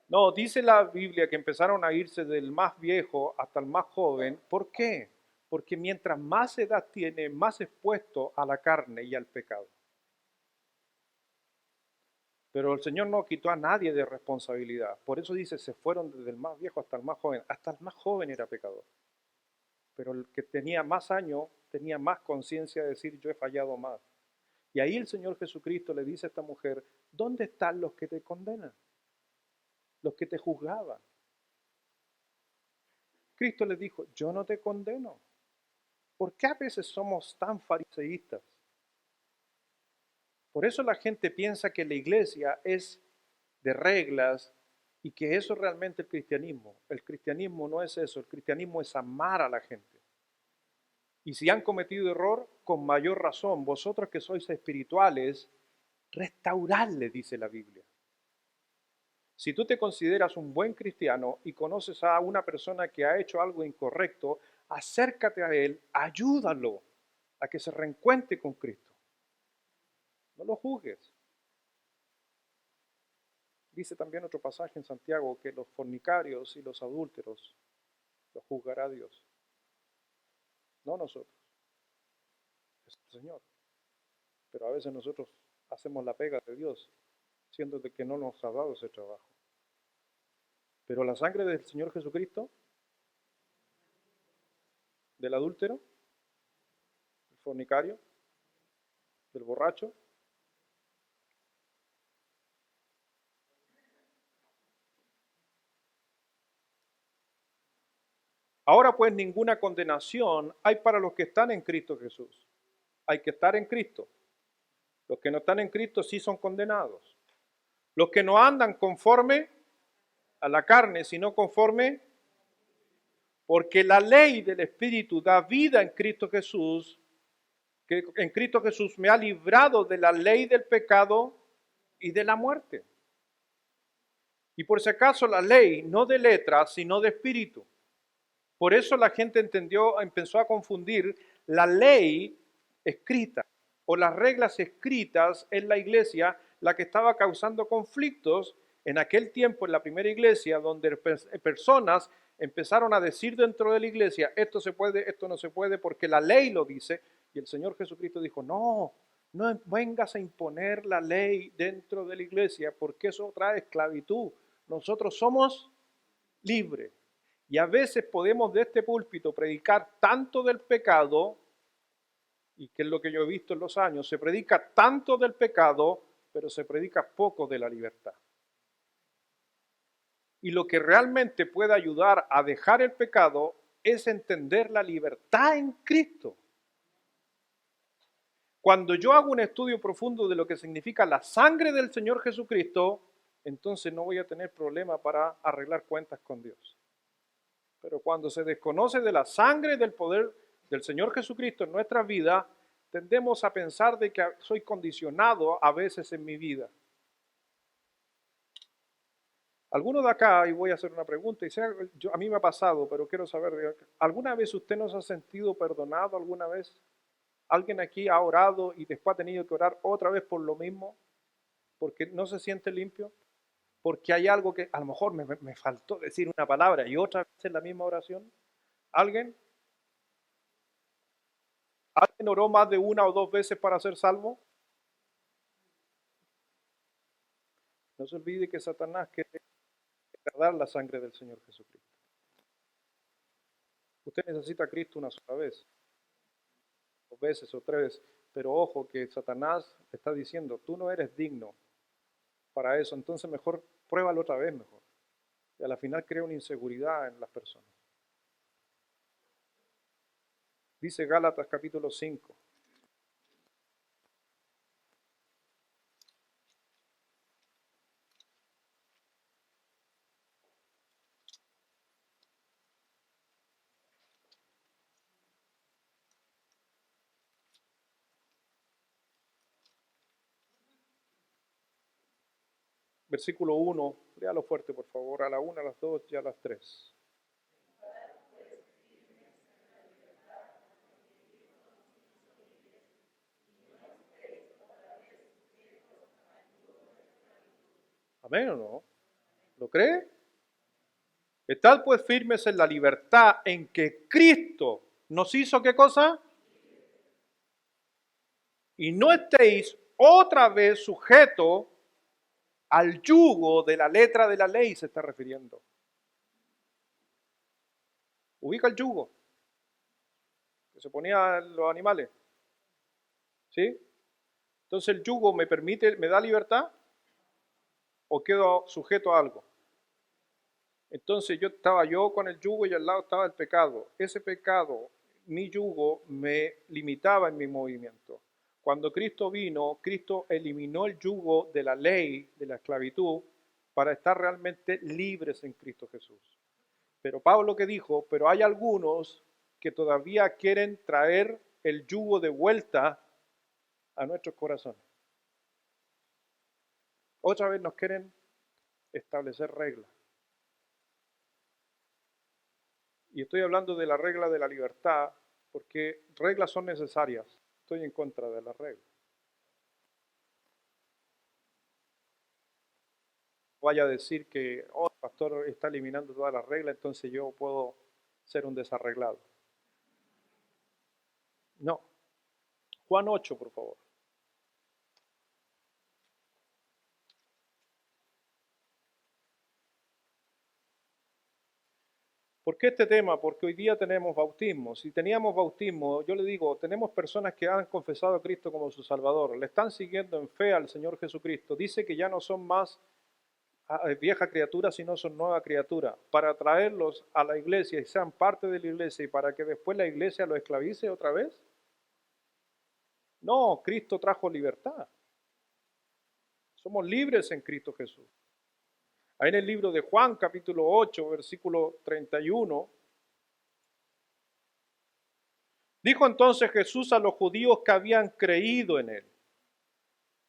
No, dice la Biblia que empezaron a irse del más viejo hasta el más joven. ¿Por qué? Porque mientras más edad tiene, más expuesto a la carne y al pecado. Pero el Señor no quitó a nadie de responsabilidad. Por eso dice, se fueron desde el más viejo hasta el más joven. Hasta el más joven era pecador. Pero el que tenía más años tenía más conciencia de decir, yo he fallado más. Y ahí el Señor Jesucristo le dice a esta mujer, ¿dónde están los que te condenan? Los que te juzgaban. Cristo le dijo, yo no te condeno. ¿Por qué a veces somos tan fariseístas? Por eso la gente piensa que la iglesia es de reglas y que eso es realmente el cristianismo. El cristianismo no es eso, el cristianismo es amar a la gente. Y si han cometido error, con mayor razón, vosotros que sois espirituales, restaurarle, dice la Biblia. Si tú te consideras un buen cristiano y conoces a una persona que ha hecho algo incorrecto, acércate a él, ayúdalo a que se reencuentre con Cristo. No lo juzgues. Dice también otro pasaje en Santiago que los fornicarios y los adúlteros los juzgará Dios. No nosotros, es el Señor. Pero a veces nosotros hacemos la pega de Dios, siendo de que no nos ha dado ese trabajo. Pero la sangre del Señor Jesucristo, del adúltero, del fornicario, del borracho, ahora pues ninguna condenación hay para los que están en Cristo Jesús. Hay que estar en Cristo. Los que no están en Cristo sí son condenados. Los que no andan conforme a la carne, sino conforme, porque la ley del Espíritu da vida en Cristo Jesús, que en Cristo Jesús me ha librado de la ley del pecado y de la muerte. Y por si acaso la ley no de letra, sino de espíritu. Por eso la gente empezó a confundir la ley escrita o las reglas escritas en la iglesia, la que estaba causando conflictos en aquel tiempo en la primera iglesia, donde personas empezaron a decir dentro de la iglesia, esto se puede, esto no se puede, porque la ley lo dice, y el Señor Jesucristo dijo, no vengas a imponer la ley dentro de la iglesia, porque eso trae esclavitud. Nosotros somos libres. Y a veces podemos de este púlpito predicar tanto del pecado, y que es lo que yo he visto en los años, se predica tanto del pecado, pero se predica poco de la libertad. Y lo que realmente puede ayudar a dejar el pecado es entender la libertad en Cristo. Cuando yo hago un estudio profundo de lo que significa la sangre del Señor Jesucristo, entonces no voy a tener problema para arreglar cuentas con Dios. Pero cuando se desconoce de la sangre del poder del Señor Jesucristo en nuestra vida, tendemos a pensar de que soy condicionado a veces en mi vida. Algunos de acá, y voy a hacer una pregunta, a mí me ha pasado, pero quiero saber, ¿alguna vez usted no se ha sentido perdonado alguna vez? ¿Alguien aquí ha orado y después ha tenido que orar otra vez por lo mismo? ¿Porque no se siente limpio? ¿Porque hay algo que a lo mejor me faltó decir una palabra y otra vez en la misma oración? ¿Alguien? ¿Alguien oró más de una o dos veces para ser salvo? No se olvide que Satanás quiere dar la sangre del Señor Jesucristo. Usted necesita a Cristo una sola vez, dos veces o tres, pero ojo que Satanás está diciendo, tú no eres digno para eso, entonces mejor pruébalo otra vez mejor. Y a la final crea una inseguridad en las personas. Dice Gálatas capítulo 5. Versículo 1, léalo fuerte por favor, a la 1, a las 2 y a las 3. ¿Amén o no? ¿Lo cree? Estad pues firmes en la libertad en que Cristo nos hizo, ¿qué cosa? Y no estéis otra vez sujetos al yugo de la letra de la ley, se está refiriendo. Ubica el yugo que se ponía en los animales. ¿Sí? Entonces el yugo me permite, me da libertad o quedo sujeto a algo. Entonces estaba yo con el yugo y al lado estaba el pecado. Ese pecado, mi yugo, me limitaba en mi movimiento. Cuando Cristo vino, Cristo eliminó el yugo de la ley, de la esclavitud, para estar realmente libres en Cristo Jesús. Pero Pablo que dijo, pero hay algunos que todavía quieren traer el yugo de vuelta a nuestros corazones. Otra vez nos quieren establecer reglas. Y estoy hablando de la regla de la libertad, porque reglas son necesarias. Estoy en contra de las reglas. Vaya a decir que, oh, el pastor está eliminando todas las reglas, entonces yo puedo ser un desarreglado. No. Juan 8, por favor. ¿Por qué este tema? Porque hoy día tenemos bautismo. Si teníamos bautismo, yo le digo, tenemos personas que han confesado a Cristo como su Salvador, le están siguiendo en fe al Señor Jesucristo. Dice que ya no son más vieja criatura, sino son nueva criatura. Para traerlos a la iglesia y sean parte de la iglesia y para que después la iglesia los esclavice otra vez. No, Cristo trajo libertad. Somos libres en Cristo Jesús. Ahí en el libro de Juan, capítulo 8, versículo 31, dijo entonces Jesús a los judíos que habían creído en él: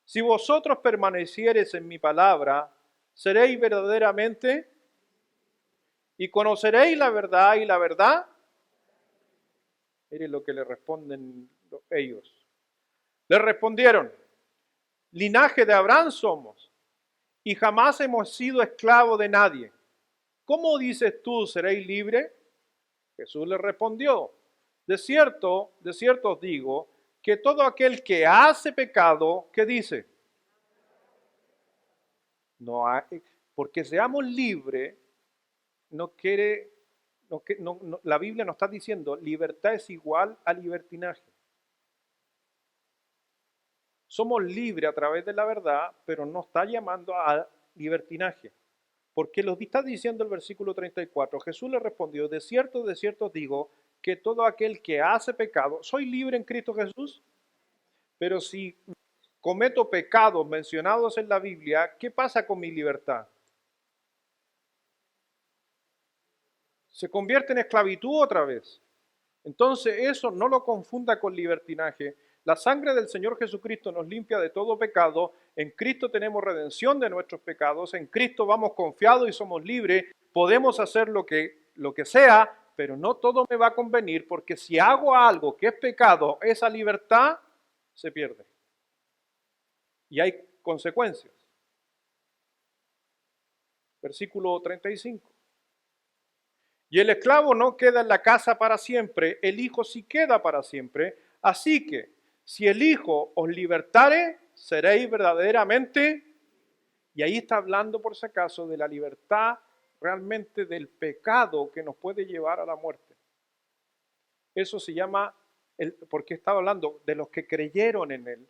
si vosotros permaneciereis en mi palabra, seréis verdaderamente y conoceréis la verdad, y la verdad, miren lo que le responden ellos. Le respondieron: linaje de Abraham somos y jamás hemos sido esclavos de nadie. ¿Cómo dices tú, seréis libres? Jesús le respondió: de cierto os digo, que todo aquel que hace pecado, ¿qué dice? No hay, porque seamos libres, no quiere, la Biblia nos está diciendo, libertad es igual a libertinaje. Somos libres a través de la verdad, pero no está llamando a libertinaje. Porque lo está diciendo el versículo 34. Jesús le respondió: de cierto os digo, que todo aquel que hace pecado, soy libre en Cristo Jesús, pero si cometo pecados mencionados en la Biblia, ¿qué pasa con mi libertad? ¿Se convierte en esclavitud otra vez? Entonces eso no lo confunda con libertinaje. La sangre del Señor Jesucristo nos limpia de todo pecado. En Cristo tenemos redención de nuestros pecados. En Cristo vamos confiados y somos libres. Podemos hacer lo que sea, pero no todo me va a convenir, porque si hago algo que es pecado, esa libertad se pierde. Y hay consecuencias. Versículo 35. Y el esclavo no queda en la casa para siempre, el hijo sí queda para siempre. Así que, si el hijo os libertare, seréis verdaderamente. Y ahí está hablando, por si acaso, de la libertad realmente del pecado que nos puede llevar a la muerte. Eso se llama, porque estaba hablando de los que creyeron en él.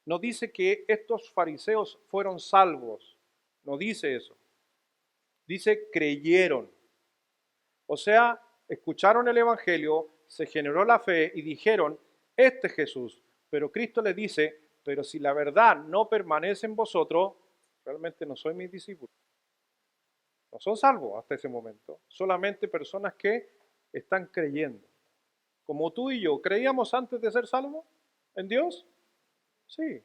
No dice que estos fariseos fueron salvos, no dice eso. Dice creyeron. O sea, escucharon el Evangelio, se generó la fe y dijeron, este es Jesús. Pero Cristo les dice, pero si la verdad no permanece en vosotros, realmente no soy mis discípulos. No son salvos hasta ese momento. Solamente personas que están creyendo. Como tú y yo, ¿creíamos antes de ser salvos en Dios? Sí.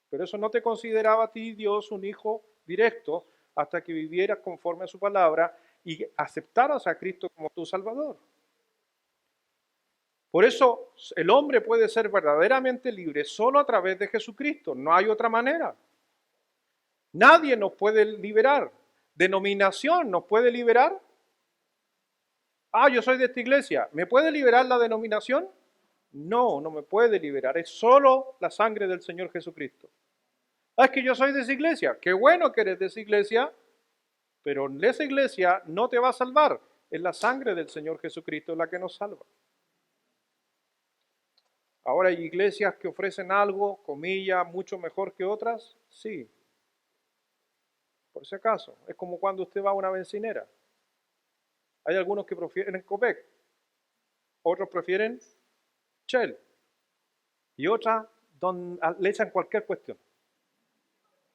Pero eso no te consideraba a ti, Dios, un hijo directo hasta que vivieras conforme a su palabra y aceptaras a Cristo como tu Salvador. Por eso el hombre puede ser verdaderamente libre solo a través de Jesucristo. No hay otra manera. Nadie nos puede liberar. ¿Denominación nos puede liberar? Ah, yo soy de esta iglesia. ¿Me puede liberar la denominación? No, no me puede liberar. Es solo la sangre del Señor Jesucristo. Ah, es que yo soy de esa iglesia. Qué bueno que eres de esa iglesia, pero esa iglesia no te va a salvar. Es la sangre del Señor Jesucristo la que nos salva. Ahora hay iglesias que ofrecen algo, comillas, mucho mejor que otras. Sí, por si acaso. Es como cuando usted va a una bencinera. Hay algunos que prefieren Copec, otros prefieren Shell y otras le echan cualquier cuestión.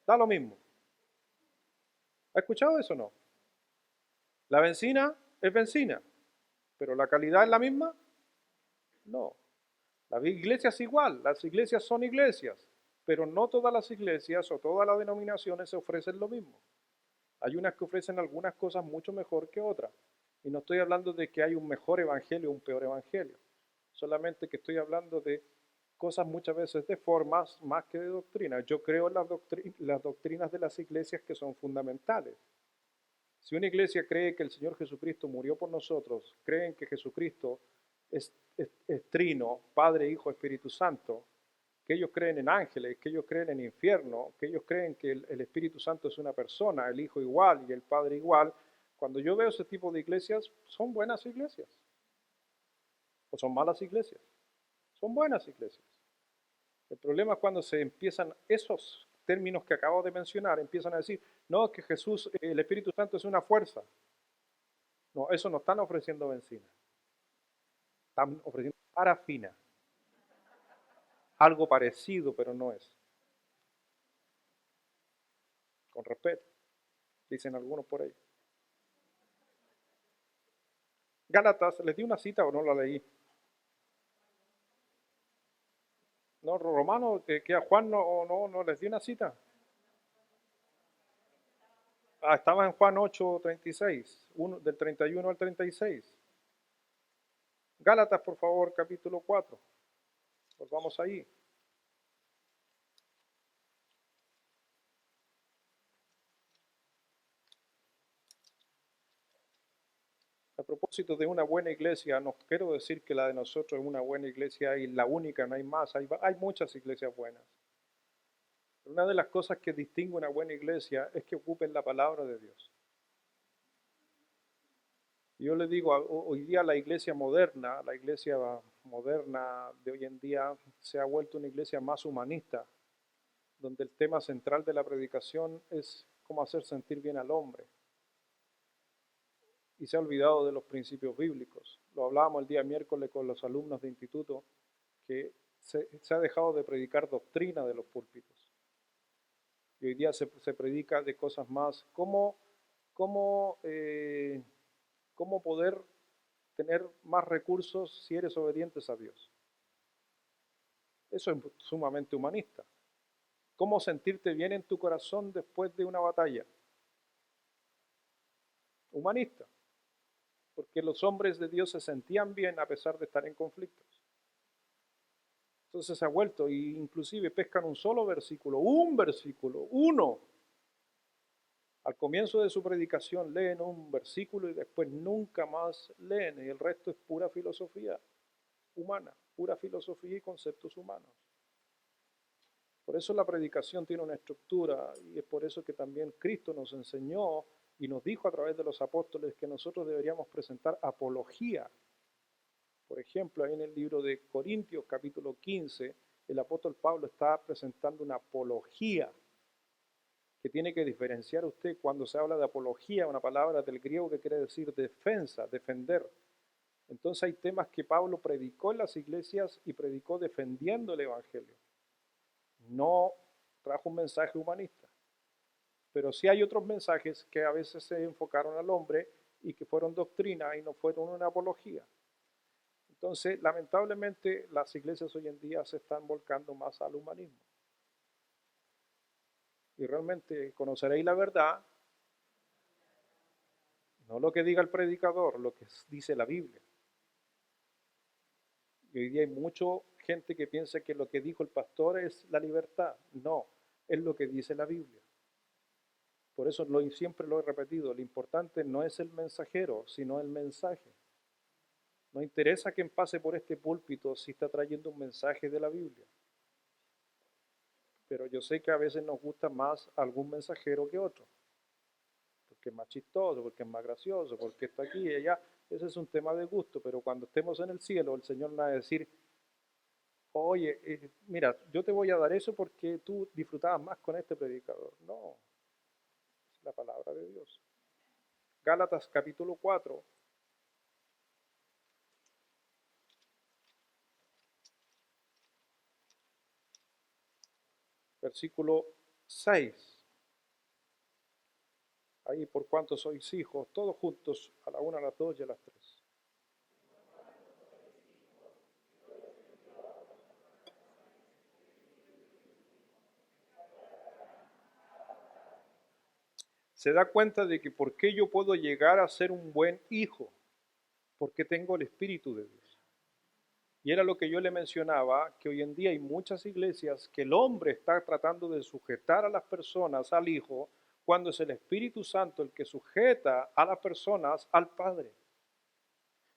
Da lo mismo. ¿Ha escuchado eso o no? La benzina es benzina, pero la calidad es la misma. No. La iglesia es igual, las iglesias son iglesias, pero no todas las iglesias o todas las denominaciones se ofrecen lo mismo. Hay unas que ofrecen algunas cosas mucho mejor que otras. Y no estoy hablando de que hay un mejor evangelio o un peor evangelio. Solamente que estoy hablando de cosas muchas veces de formas más que de doctrina. Yo creo en las doctrinas de las iglesias que son fundamentales. Si una iglesia cree que el Señor Jesucristo murió por nosotros, creen que Jesucristo es trino, Padre, Hijo, Espíritu Santo, que ellos creen en ángeles, que ellos creen en infierno, que ellos creen que el Espíritu Santo es una persona, el Hijo igual y el Padre igual, cuando yo veo ese tipo de iglesias, son buenas iglesias. ¿O son malas iglesias? Son buenas iglesias. El problema es cuando se empiezan esos términos que acabo de mencionar, empiezan a decir, no, que Jesús, el Espíritu Santo es una fuerza. No, eso no están ofreciendo benzina. Están ofreciendo parafina. Algo parecido, pero no es. Con respeto, dicen algunos por ahí. Gálatas, ¿les di una cita o no la leí? No, Romano, que a Juan no les di una cita. Ah, estaba en Juan 8:36, del 31 al 36. Gálatas, por favor, capítulo 4. Pues vamos ahí. A propósito de una buena iglesia, no quiero decir que la de nosotros es una buena iglesia y la única, no hay más, hay muchas iglesias buenas. Pero una de las cosas que distingue una buena iglesia es que ocupen la palabra de Dios. Y yo le digo, hoy día la iglesia moderna de hoy en día se ha vuelto una iglesia más humanista, donde el tema central de la predicación es cómo hacer sentir bien al hombre. Y se ha olvidado de los principios bíblicos. Lo hablábamos el día miércoles con los alumnos de instituto, que se ha dejado de predicar doctrina de los púlpitos. Y hoy día se predica de cosas más, cómo poder tener más recursos si eres obediente a Dios. Eso es sumamente humanista. ¿Cómo sentirte bien en tu corazón después de una batalla? Humanista. Porque los hombres de Dios se sentían bien a pesar de estar en conflictos. Entonces se ha vuelto, e inclusive pescan un versículo, uno. Al comienzo de su predicación leen un versículo y después nunca más leen, y el resto es pura filosofía humana, pura filosofía y conceptos humanos. Por eso la predicación tiene una estructura, y es por eso que también Cristo nos enseñó y nos dijo a través de los apóstoles que nosotros deberíamos presentar apología. Por ejemplo, ahí en el libro de Corintios, capítulo 15, el apóstol Pablo está presentando una apología que tiene que diferenciar usted cuando se habla de apología, una palabra del griego que quiere decir defensa, defender. Entonces hay temas que Pablo predicó en las iglesias y predicó defendiendo el evangelio. No trajo un mensaje humanista, pero sí hay otros mensajes que a veces se enfocaron al hombre y que fueron doctrina y no fueron una apología. Entonces, lamentablemente, las iglesias hoy en día se están volcando más al humanismo. Y realmente conoceréis la verdad, no lo que diga el predicador, lo que dice la Biblia. Y hoy día hay mucha gente que piensa que lo que dijo el pastor es la libertad. No, es lo que dice la Biblia. Por eso siempre lo he repetido, lo importante no es el mensajero, sino el mensaje. No interesa quien pase por este púlpito si está trayendo un mensaje de la Biblia. Pero yo sé que a veces nos gusta más algún mensajero que otro. Porque es más chistoso, porque es más gracioso, porque está aquí y allá. Ese es un tema de gusto, pero cuando estemos en el cielo, el Señor nos va a decir, oye, mira, yo te voy a dar eso porque tú disfrutabas más con este predicador. No, es la palabra de Dios. Gálatas capítulo 4. Versículo 6. Ahí por cuanto sois hijos, todos juntos, a la una, a las dos y a las tres. Se da cuenta de que por qué yo puedo llegar a ser un buen hijo, porque tengo el Espíritu de Dios. Y era lo que yo le mencionaba, que hoy en día hay muchas iglesias que el hombre está tratando de sujetar a las personas al Hijo, cuando es el Espíritu Santo el que sujeta a las personas al Padre.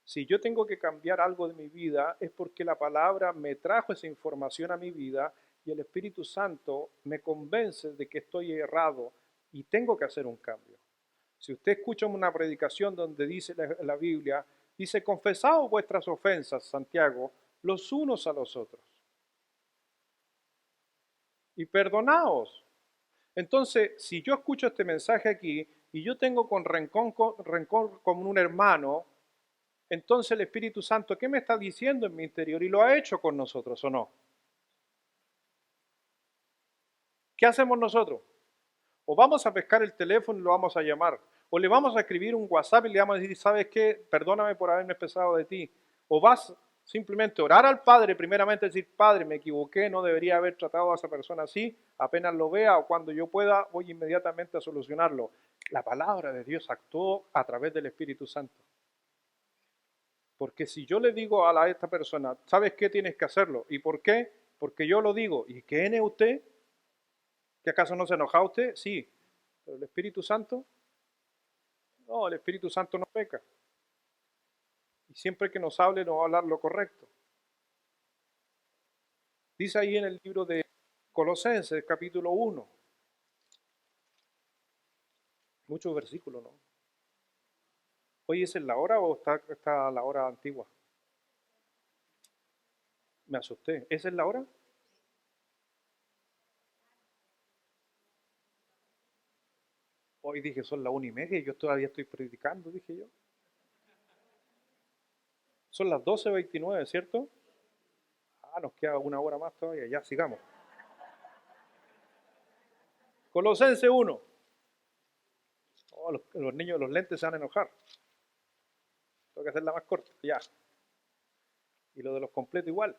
Si yo tengo que cambiar algo de mi vida, es porque la palabra me trajo esa información a mi vida y el Espíritu Santo me convence de que estoy errado y tengo que hacer un cambio. Si usted escucha una predicación donde dice la Biblia, dice, confesaos vuestras ofensas, Santiago, los unos a los otros. Y perdonaos. Entonces, si yo escucho este mensaje aquí y yo tengo rencor con un hermano, entonces el Espíritu Santo, ¿qué me está diciendo en mi interior? Y lo ha hecho con nosotros, ¿o no? ¿Qué hacemos nosotros? O vamos a pescar el teléfono y lo vamos a llamar. O le vamos a escribir un WhatsApp y le vamos a decir, ¿sabes qué? Perdóname por haberme expresado de ti. O vas simplemente a orar al Padre, primeramente decir, Padre, me equivoqué, no debería haber tratado a esa persona así. Apenas lo vea o cuando yo pueda, voy inmediatamente a solucionarlo. La palabra de Dios actuó a través del Espíritu Santo. Porque si yo le digo a esta persona, ¿sabes qué? Tienes que hacerlo. ¿Y por qué? Porque yo lo digo. ¿Y quién es usted? ¿Que acaso no se enoja usted? Sí. ¿Pero el Espíritu Santo? No, el Espíritu Santo no peca. Y siempre que nos hable, nos va a hablar lo correcto. Dice ahí en el libro de Colosenses, capítulo 1. Muchos versículos, ¿no? Oye, ¿es en la hora o está la hora antigua? Me asusté. ¿Es en la hora? Hoy dije, son las 1:30 y yo todavía estoy predicando, dije yo. Son las 12:29, ¿cierto? Ah, nos queda una hora más todavía, ya sigamos. Colosenses 1. Oh, los niños de los lentes se van a enojar. Tengo que hacerla más corta, ya. Y lo de los completos igual.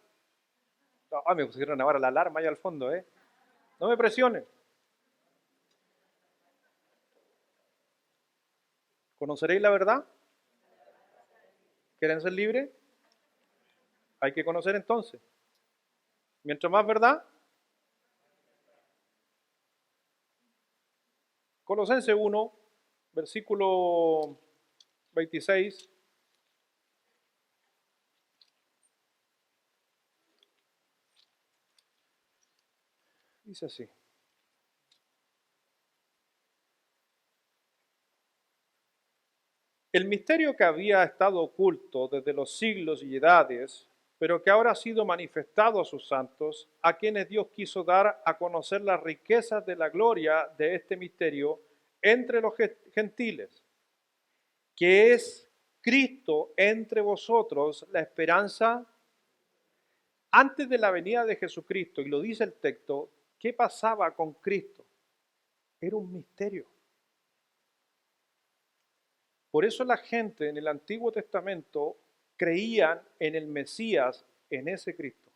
Ah, me pusieron ahora la alarma ahí al fondo, ¿eh? No me presionen. ¿Conoceréis la verdad? ¿Quieren ser libres? Hay que conocer entonces. Mientras más verdad, Colosenses 1, versículo 26, dice así. El misterio que había estado oculto desde los siglos y edades, pero que ahora ha sido manifestado a sus santos, a quienes Dios quiso dar a conocer las riquezas de la gloria de este misterio entre los gentiles, que es Cristo entre vosotros, la esperanza. Antes de la venida de Jesucristo, y lo dice el texto, ¿qué pasaba con Cristo? Era un misterio. Por eso la gente en el Antiguo Testamento creían en el Mesías, en ese Cristo,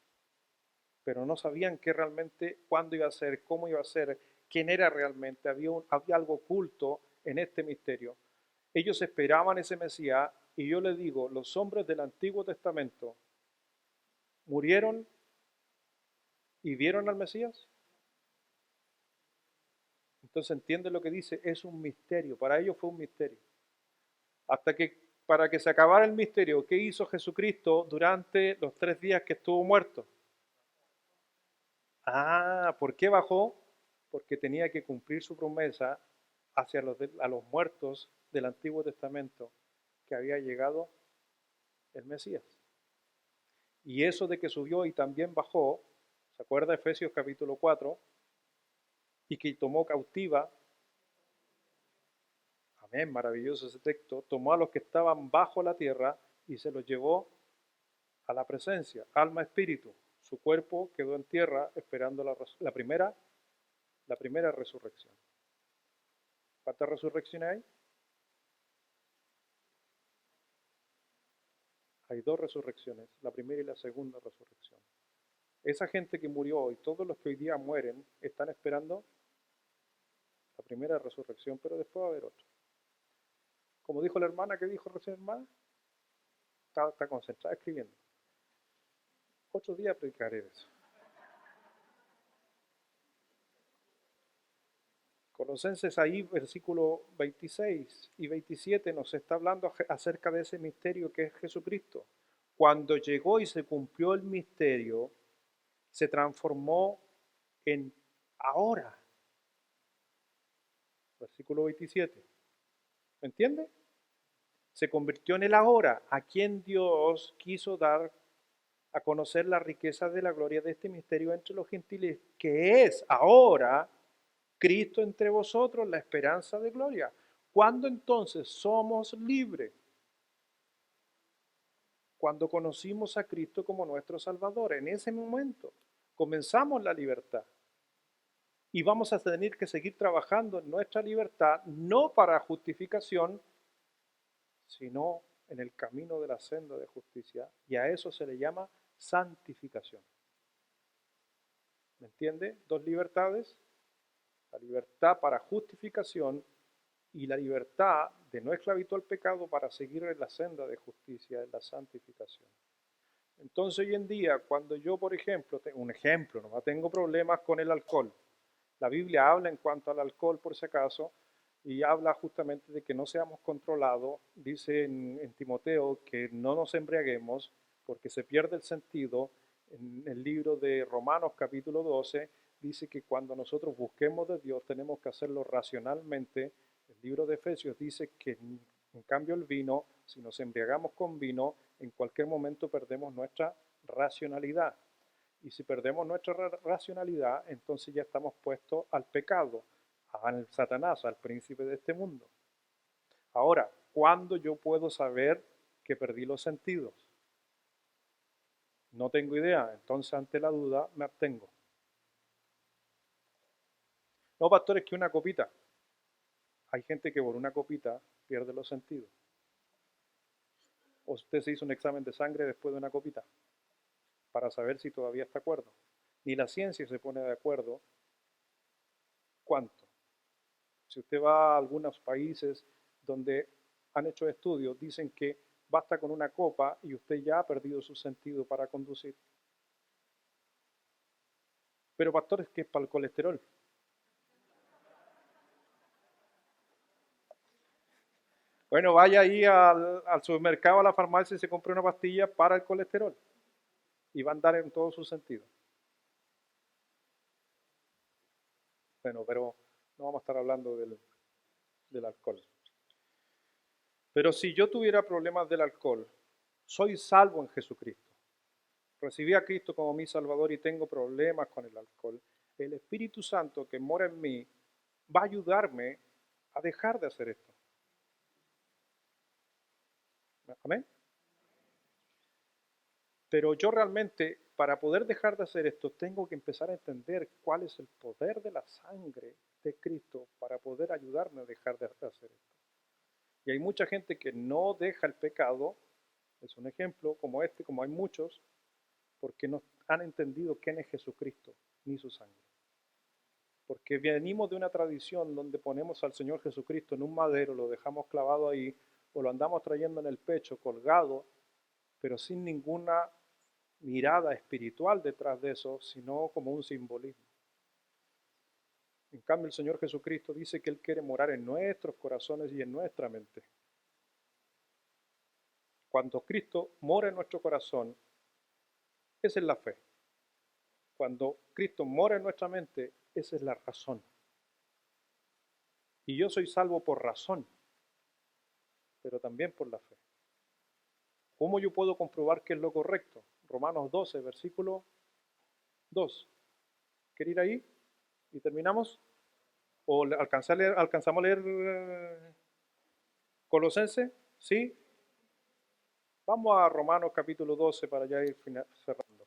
pero no sabían qué realmente, cuándo iba a ser, cómo iba a ser, quién era realmente. Había algo oculto en este misterio. Ellos esperaban ese Mesías y yo les digo, los hombres del Antiguo Testamento murieron y vieron al Mesías. Entonces entiende lo que dice, es un misterio, para ellos fue un misterio. Hasta que, para que se acabara el misterio, ¿qué hizo Jesucristo durante los 3 días que estuvo muerto? Ah, ¿por qué bajó? Porque tenía que cumplir su promesa hacia a los muertos del Antiguo Testamento, que había llegado el Mesías. Y eso de que subió y también bajó, ¿se acuerda Efesios capítulo 4? Y que tomó cautiva, amén, maravilloso ese texto, tomó a los que estaban bajo la tierra y se los llevó a la presencia, alma, espíritu. Su cuerpo quedó en tierra esperando la primera resurrección. ¿Cuántas resurrecciones hay? Hay 2 resurrecciones, la primera y la segunda resurrección. Esa gente que murió y todos los que hoy día mueren están esperando la primera resurrección, pero después va a haber otra. Como dijo la hermana, ¿qué dijo recién hermana? Está concentrada escribiendo. Otro día predicaré de eso. Colosenses ahí, versículo 26 y 27, nos está hablando acerca de ese misterio que es Jesucristo. Cuando llegó y se cumplió el misterio, se transformó en ahora. Versículo 27. ¿Me entiende? Se convirtió en el ahora, a quien Dios quiso dar a conocer la riqueza de la gloria de este misterio entre los gentiles, que es ahora Cristo entre vosotros, la esperanza de gloria. ¿Cuándo entonces somos libres? Cuando conocimos a Cristo como nuestro Salvador. En ese momento comenzamos la libertad. Y vamos a tener que seguir trabajando en nuestra libertad, no para justificación, sino en el camino de la senda de justicia. Y a eso se le llama santificación. ¿Me entiende? 2 libertades. La libertad para justificación y la libertad de no esclavitud al pecado para seguir en la senda de justicia, en la santificación. Entonces hoy en día, cuando yo, por ejemplo, no tengo problemas con el alcohol. La Biblia habla en cuanto al alcohol, por si acaso, y habla justamente de que no seamos controlados. Dice en Timoteo que no nos embriaguemos porque se pierde el sentido. En el libro de Romanos capítulo 12 dice que cuando nosotros busquemos de Dios tenemos que hacerlo racionalmente. El libro de Efesios dice que en cambio el vino, si nos embriagamos con vino, en cualquier momento perdemos nuestra racionalidad. Y si perdemos nuestra racionalidad, entonces ya estamos puestos al pecado, al Satanás, al príncipe de este mundo. Ahora, ¿cuándo yo puedo saber que perdí los sentidos? No tengo idea, entonces ante la duda me abstengo. No, pastor, es que una copita. Hay gente que por una copita pierde los sentidos. ¿O usted se hizo un examen de sangre después de una copita para saber si todavía está acuerdo? Ni la ciencia se pone de acuerdo cuánto. Si usted va a algunos países donde han hecho estudios, dicen que basta con una copa y usted ya ha perdido su sentido para conducir. Pero pastor, es que es para el colesterol. Bueno, vaya ahí al supermercado, a la farmacia y se compre una pastilla para el colesterol. Y va a andar en todo su sentido. Bueno, pero no vamos a estar hablando del alcohol. Pero si yo tuviera problemas del alcohol, soy salvo en Jesucristo. Recibí a Cristo como mi Salvador y tengo problemas con el alcohol. El Espíritu Santo que mora en mí va a ayudarme a dejar de hacer esto. Amén. Pero yo realmente, para poder dejar de hacer esto, tengo que empezar a entender cuál es el poder de la sangre de Cristo para poder ayudarme a dejar de hacer esto. Y hay mucha gente que no deja el pecado, es un ejemplo como este, como hay muchos, porque no han entendido quién es Jesucristo ni su sangre. Porque venimos de una tradición donde ponemos al Señor Jesucristo en un madero, lo dejamos clavado ahí, o lo andamos trayendo en el pecho, colgado, pero sin ninguna mirada espiritual detrás de eso, sino como un simbolismo. En cambio, el Señor Jesucristo dice que Él quiere morar en nuestros corazones y en nuestra mente. Cuando Cristo mora en nuestro corazón, esa es la fe. Cuando Cristo mora en nuestra mente, esa es la razón. Y yo soy salvo por razón, pero también por la fe. ¿Cómo yo puedo comprobar que es lo correcto? Romanos 12, versículo 2. ¿Quiere ir ahí? ¿Y terminamos? ¿O alcanzamos a leer Colosenses? ¿Sí? Vamos a Romanos capítulo 12 para ya ir cerrando.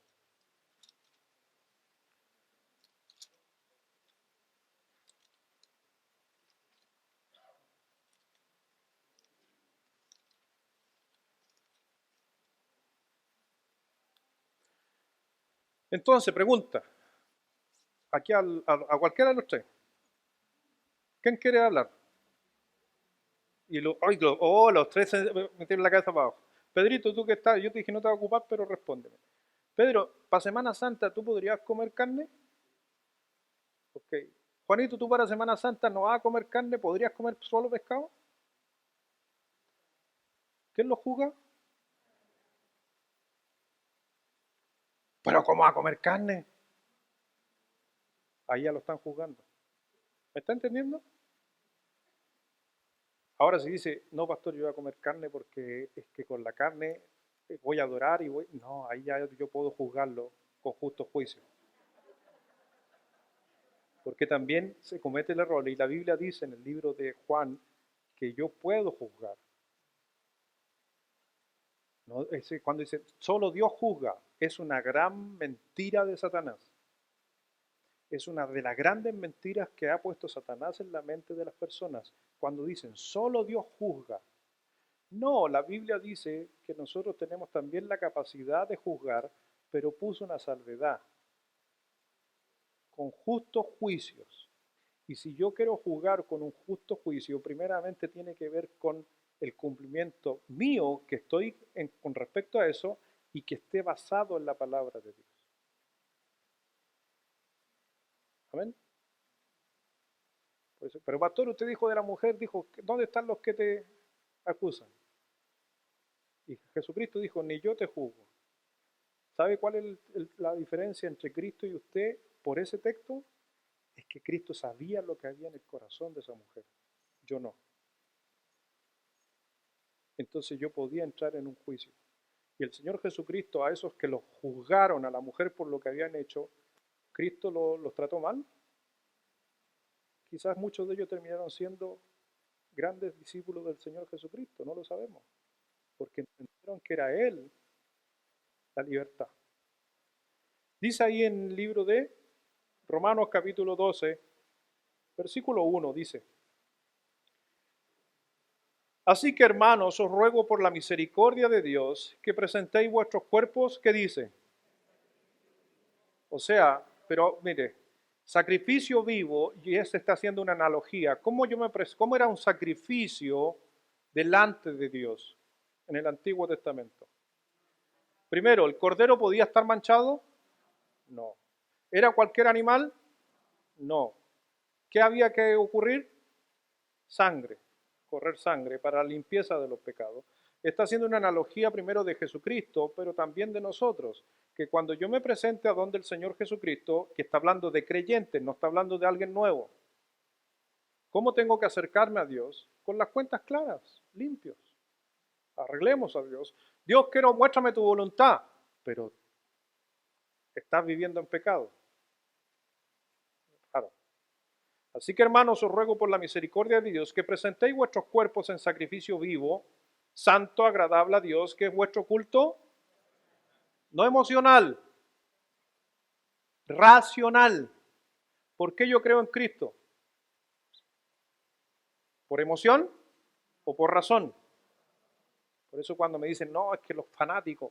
Entonces, pregunta, aquí a cualquiera de los tres, ¿quién quiere hablar? Y los tres se metieron la cabeza para abajo. Pedrito, tú que estás, yo te dije no te voy a ocupar, pero respóndeme. Pedro, para Semana Santa, ¿tú podrías comer carne? Ok. Juanito, ¿tú para Semana Santa no vas a comer carne? ¿Podrías comer solo pescado? ¿Quién lo juzga? ¿Pero cómo va a comer carne? Ahí ya lo están juzgando. ¿Me está entendiendo? Ahora si dice, no, pastor, yo voy a comer carne porque es que con la carne voy a adorar y voy... No, ahí ya yo puedo juzgarlo con justo juicio. Porque también se comete el error, y la Biblia dice en el libro de Juan que yo puedo juzgar. ¿No? Cuando dice, solo Dios juzga, es una gran mentira de Satanás. Es una de las grandes mentiras que ha puesto Satanás en la mente de las personas cuando dicen, solo Dios juzga. No, la Biblia dice que nosotros tenemos también la capacidad de juzgar, pero puso una salvedad, con justos juicios. Y si yo quiero juzgar con un justo juicio, primeramente tiene que ver con el cumplimiento mío que estoy con respecto a eso y que esté basado en la palabra de Dios. Amén. Pero pastor, usted dijo de la mujer, dijo, ¿dónde están los que te acusan? Y Jesucristo dijo, ni yo te juzgo. ¿Sabe cuál es la diferencia entre Cristo y usted por ese texto? Es que Cristo sabía lo que había en el corazón de esa mujer. Yo no. Entonces yo podía entrar en un juicio. Y el Señor Jesucristo, a esos que los juzgaron a la mujer por lo que habían hecho, ¿Cristo los trató mal? Quizás muchos de ellos terminaron siendo grandes discípulos del Señor Jesucristo, no lo sabemos, porque entendieron que era Él la libertad. Dice ahí en el libro de Romanos capítulo 12, versículo 1, dice, Así que, hermanos, os ruego por la misericordia de Dios que presentéis vuestros cuerpos, ¿qué dice? O sea, pero mire, sacrificio vivo, y se está haciendo una analogía. ¿Cómo era un sacrificio delante de Dios en el Antiguo Testamento? Primero, ¿el cordero podía estar manchado? No. ¿Era cualquier animal? No. ¿Qué había que ocurrir? Sangre, correr sangre para la limpieza de los pecados. Está haciendo una analogía primero de Jesucristo, pero también de nosotros, que cuando yo me presente a donde el Señor Jesucristo, que está hablando de creyentes, no está hablando de alguien nuevo, ¿cómo tengo que acercarme a Dios? Con las cuentas claras, limpios. Arreglemos a Dios. Dios, muéstrame tu voluntad, pero estás viviendo en pecado. Claro. Así que, hermanos, os ruego por la misericordia de Dios que presentéis vuestros cuerpos en sacrificio vivo, santo, agradable a Dios, que es vuestro culto, no emocional, racional. ¿Por qué yo creo en Cristo? ¿Por emoción o por razón? Por eso cuando me dicen, no, es que los fanáticos,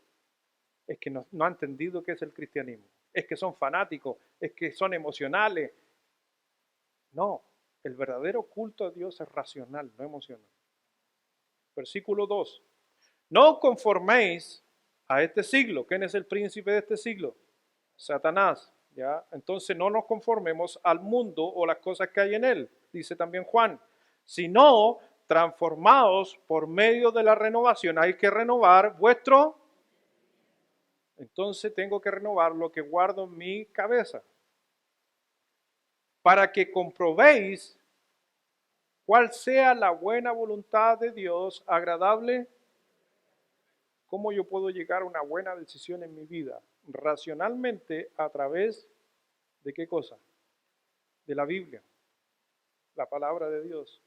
es que no han entendido qué es el cristianismo, es que son fanáticos, es que son emocionales. No, el verdadero culto a Dios es racional, no emocional. Versículo 2. No conforméis a este siglo. ¿Quién es el príncipe de este siglo? Satanás. ¿Ya? Entonces no nos conformemos al mundo o las cosas que hay en él, dice también Juan, sino transformaos por medio de la renovación. Hay que renovar vuestro. Entonces tengo que renovar lo que guardo en mi cabeza para que comprobéis cuál sea la buena voluntad de Dios, agradable. ¿Cómo yo puedo llegar a una buena decisión en mi vida? Racionalmente, a través de qué cosa? De la Biblia, la palabra de Dios.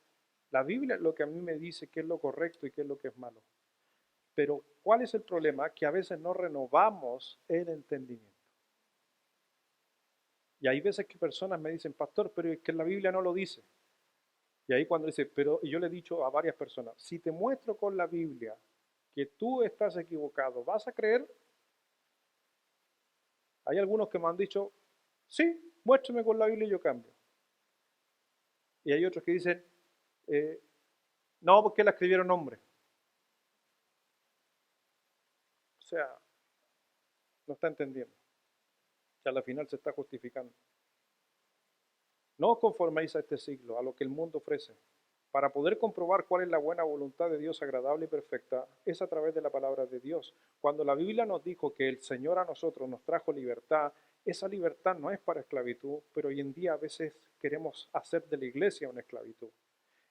La Biblia es lo que a mí me dice qué es lo correcto y qué es lo que es malo. Pero ¿cuál es el problema? Que a veces no renovamos el entendimiento. Y hay veces que personas me dicen, pastor, pero es que la Biblia no lo dice. Y ahí cuando dice, pero y yo le he dicho a varias personas, si te muestro con la Biblia que tú estás equivocado, ¿vas a creer? Hay algunos que me han dicho, sí, muéstrame con la Biblia y yo cambio. Y hay otros que dicen, no, porque la escribieron hombres. O sea, no está entendiendo. Que a la final se está justificando. No os conforméis a este siglo, a lo que el mundo ofrece. Para poder comprobar cuál es la buena voluntad de Dios agradable y perfecta, es a través de la palabra de Dios. Cuando la Biblia nos dijo que el Señor a nosotros nos trajo libertad, esa libertad no es para esclavitud, pero hoy en día a veces queremos hacer de la iglesia una esclavitud.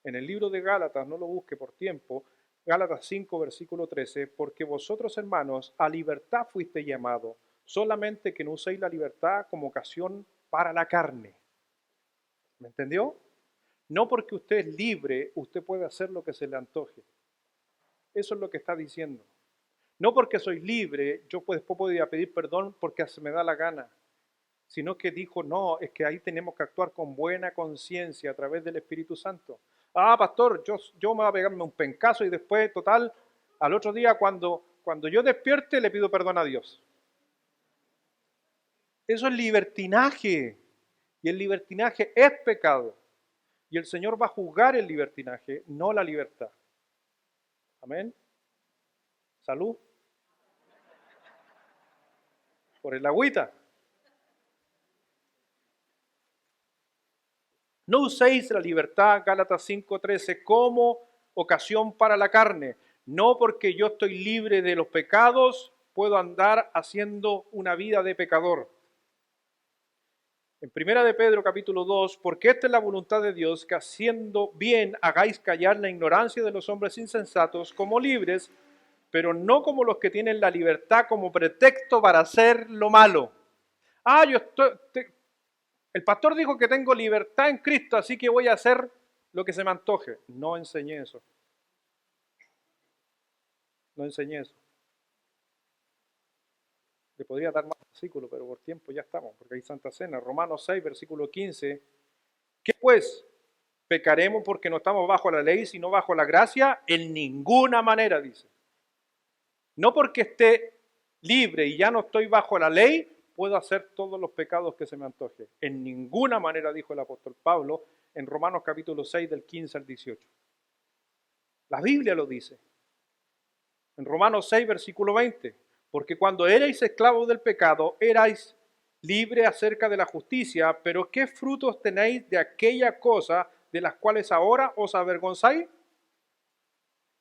En el libro de Gálatas, no lo busque por tiempo, Gálatas 5, versículo 13, porque vosotros, hermanos, a libertad fuiste llamados, solamente que no uséis la libertad como ocasión para la carne. ¿Me entendió? No porque usted es libre, usted puede hacer lo que se le antoje. Eso es lo que está diciendo. No porque soy libre, yo después podría pedir perdón porque se me da la gana, sino que dijo, no, es que ahí tenemos que actuar con buena conciencia a través del Espíritu Santo. Ah, pastor, yo me voy a pegarme un pencazo y después, total, al otro día cuando yo despierte le pido perdón a Dios. Eso es libertinaje. Y el libertinaje es pecado. Y el Señor va a juzgar el libertinaje, no la libertad. Amén. Salud. Por el agüita. No uséis la libertad, Gálatas 5:13, como ocasión para la carne. No porque yo estoy libre de los pecados, puedo andar haciendo una vida de pecador. En Primera de Pedro capítulo 2, porque esta es la voluntad de Dios, que haciendo bien hagáis callar la ignorancia de los hombres insensatos como libres, pero no como los que tienen la libertad como pretexto para hacer lo malo. Ah, el pastor dijo que tengo libertad en Cristo, así que voy a hacer lo que se me antoje. No enseñé eso. No enseñé eso. Le podría dar más versículos, pero por tiempo ya estamos, porque hay Santa Cena. Romanos 6, versículo 15. ¿Qué pues? ¿Pecaremos porque no estamos bajo la ley, sino bajo la gracia? En ninguna manera, dice. No porque esté libre y ya no estoy bajo la ley, puedo hacer todos los pecados que se me antoje. En ninguna manera, dijo el apóstol Pablo en Romanos capítulo 6, del 15 al 18. La Biblia lo dice. En Romanos 6, versículo 20. Porque cuando erais esclavos del pecado, erais libre acerca de la justicia, pero ¿qué frutos tenéis de aquella cosa de las cuales ahora os avergonzáis?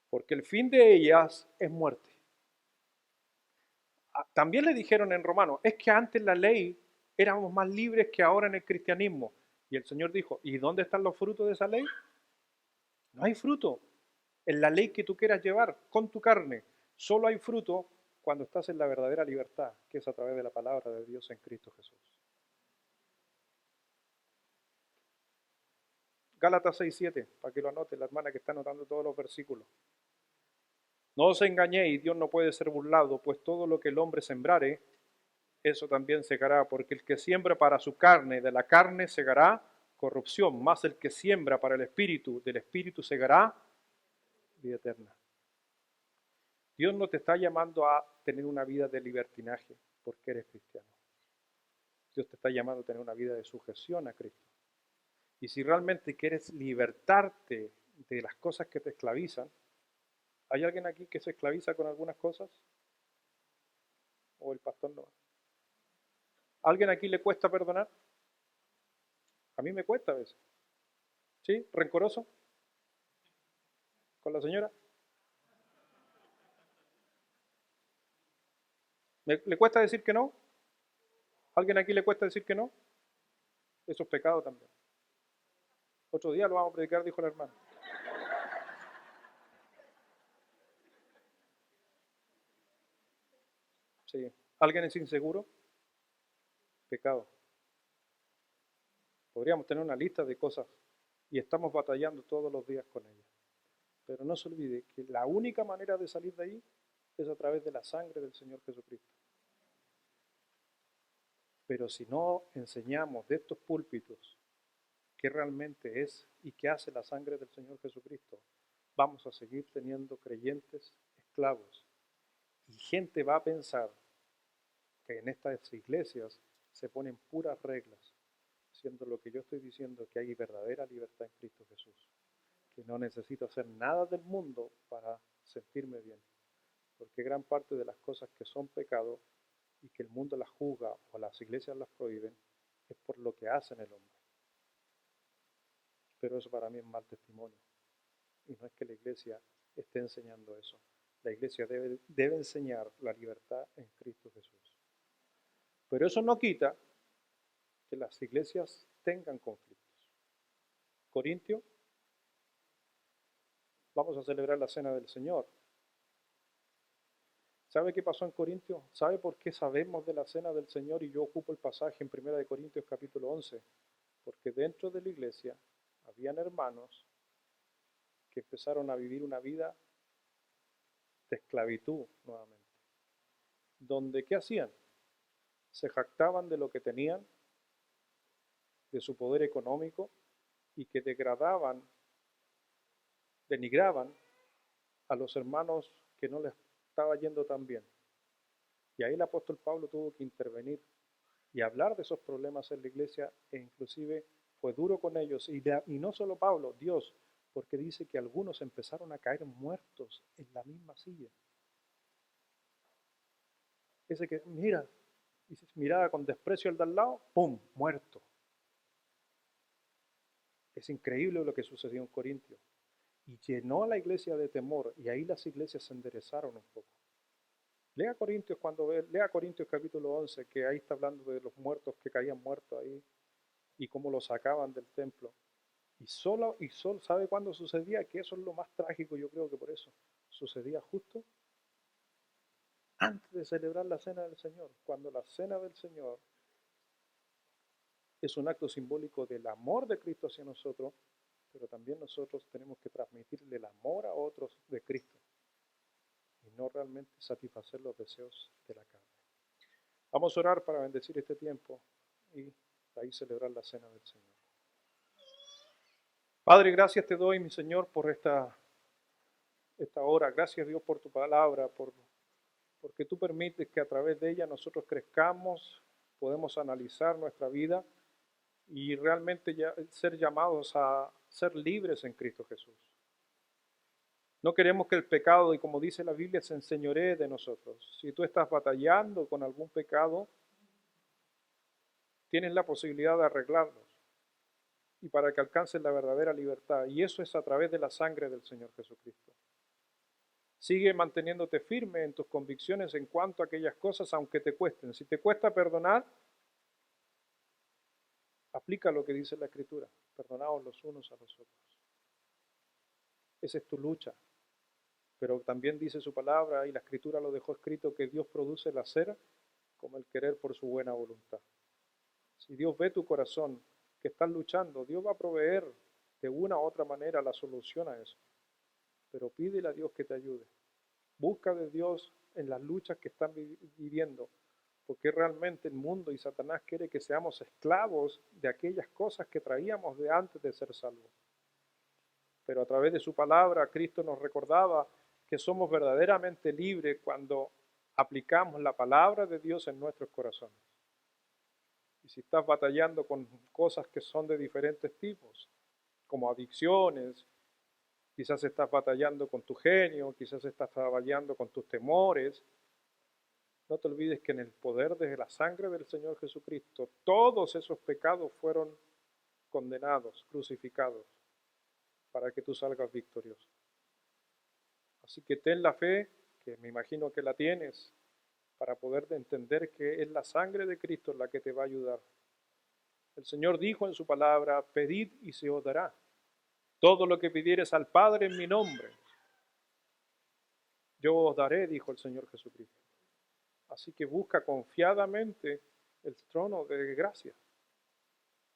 Porque el fin de ellas es muerte. También le dijeron en Romanos, es que antes la ley éramos más libres que ahora en el cristianismo. Y el Señor dijo, ¿y dónde están los frutos de esa ley? No hay fruto en la ley que tú quieras llevar con tu carne. Solo hay fruto cuando estás en la verdadera libertad, que es a través de la palabra de Dios en Cristo Jesús. Gálatas 6:7, para que lo anote la hermana que está anotando todos los versículos. No os engañéis, Dios no puede ser burlado, pues todo lo que el hombre sembrare, eso también segará, porque el que siembra para su carne, de la carne segará corrupción, más el que siembra para el espíritu, del espíritu segará vida eterna. Dios no te está llamando a tener una vida de libertinaje porque eres cristiano. Dios te está llamando a tener una vida de sujeción a Cristo. Y si realmente quieres libertarte de las cosas que te esclavizan, ¿hay alguien aquí que se esclaviza con algunas cosas? ¿O el pastor no? ¿A alguien aquí le cuesta perdonar? A mí me cuesta a veces. ¿Sí? ¿Rencoroso? ¿Con la señora? ¿Le cuesta decir que no? ¿A alguien aquí le cuesta decir que no? Eso es pecado también. Otro día lo vamos a predicar, dijo el hermano. Sí. ¿Alguien es inseguro? Pecado. Podríamos tener una lista de cosas y estamos batallando todos los días con ellas. Pero no se olvide que la única manera de salir de ahí es a través de la sangre del Señor Jesucristo. Pero si no enseñamos de estos púlpitos qué realmente es y qué hace la sangre del Señor Jesucristo, vamos a seguir teniendo creyentes esclavos. Y gente va a pensar que en estas iglesias se ponen puras reglas, siendo lo que yo estoy diciendo que hay verdadera libertad en Cristo Jesús, que no necesito hacer nada del mundo para sentirme bien, porque gran parte de las cosas que son pecado y que el mundo las juzga o las iglesias las prohíben es por lo que hacen el hombre. Pero eso para mí es mal testimonio. Y no es que la iglesia esté enseñando eso. La iglesia debe enseñar la libertad en Cristo Jesús. Pero eso no quita que las iglesias tengan conflictos. Corintio, vamos a celebrar la cena del Señor. ¿Sabe qué pasó en Corintios? ¿Sabe por qué sabemos de la cena del Señor? Y yo ocupo el pasaje en 1 Corintios capítulo 11. Porque dentro de la iglesia habían hermanos que empezaron a vivir una vida de esclavitud nuevamente. Donde, ¿qué hacían? Se jactaban de lo que tenían, de su poder económico, y que degradaban, denigraban a los hermanos que no les estaba yendo tan bien. Y ahí el apóstol Pablo tuvo que intervenir y hablar de esos problemas en la iglesia, e inclusive fue duro con ellos. Y no solo Pablo, Dios, porque dice que algunos empezaron a caer muertos en la misma silla. Ese que mira, y miraba con desprecio al de al lado, ¡pum!, muerto. Es increíble lo que sucedió en Corintios. Y llenó a la iglesia de temor, y ahí las iglesias se enderezaron un poco. Lea Corintios lea Corintios capítulo 11, que ahí está hablando de los muertos que caían muertos ahí y cómo los sacaban del templo. Y solo, ¿sabe cuándo sucedía? Que eso es lo más trágico, yo creo que por eso sucedía justo antes de celebrar la cena del Señor, cuando la cena del Señor es un acto simbólico del amor de Cristo hacia nosotros, pero también nosotros tenemos que transmitirle el amor a otros de Cristo y no realmente satisfacer los deseos de la carne. Vamos a orar para bendecir este tiempo y ahí celebrar la cena del Señor. Padre, gracias te doy, mi Señor, por esta hora. Gracias, Dios, por tu palabra, porque tú permites que a través de ella nosotros crezcamos, podemos analizar nuestra vida y realmente ser llamados a ser libres en Cristo Jesús. No queremos que el pecado, y como dice la Biblia, se enseñoree de nosotros. Si tú estás batallando con algún pecado, tienes la posibilidad de arreglarlos y para que alcances la verdadera libertad. Y eso es a través de la sangre del Señor Jesucristo. Sigue manteniéndote firme en tus convicciones en cuanto a aquellas cosas, aunque te cuesten. Si te cuesta perdonar, aplica lo que dice la Escritura. Perdonaos los unos a los otros. Esa es tu lucha. Pero también dice su palabra, y la Escritura lo dejó escrito, que Dios produce el hacer como el querer por su buena voluntad. Si Dios ve tu corazón, que estás luchando, Dios va a proveer de una u otra manera la solución a eso. Pero pídele a Dios que te ayude. Busca de Dios en las luchas que están viviendo, porque realmente el mundo y Satanás quiere que seamos esclavos de aquellas cosas que traíamos de antes de ser salvos. Pero a través de su palabra, Cristo nos recordaba que somos verdaderamente libres cuando aplicamos la palabra de Dios en nuestros corazones. Y si estás batallando con cosas que son de diferentes tipos, como adicciones, quizás estás batallando con tu genio, quizás estás batallando con tus temores, no te olvides que en el poder de la sangre del Señor Jesucristo, todos esos pecados fueron condenados, crucificados, para que tú salgas victorioso. Así que ten la fe, que me imagino que la tienes, para poder entender que es la sangre de Cristo la que te va a ayudar. El Señor dijo en su palabra, pedid y se os dará. Todo lo que pidieres al Padre en mi nombre, yo os daré, dijo el Señor Jesucristo. Así que busca confiadamente el trono de gracia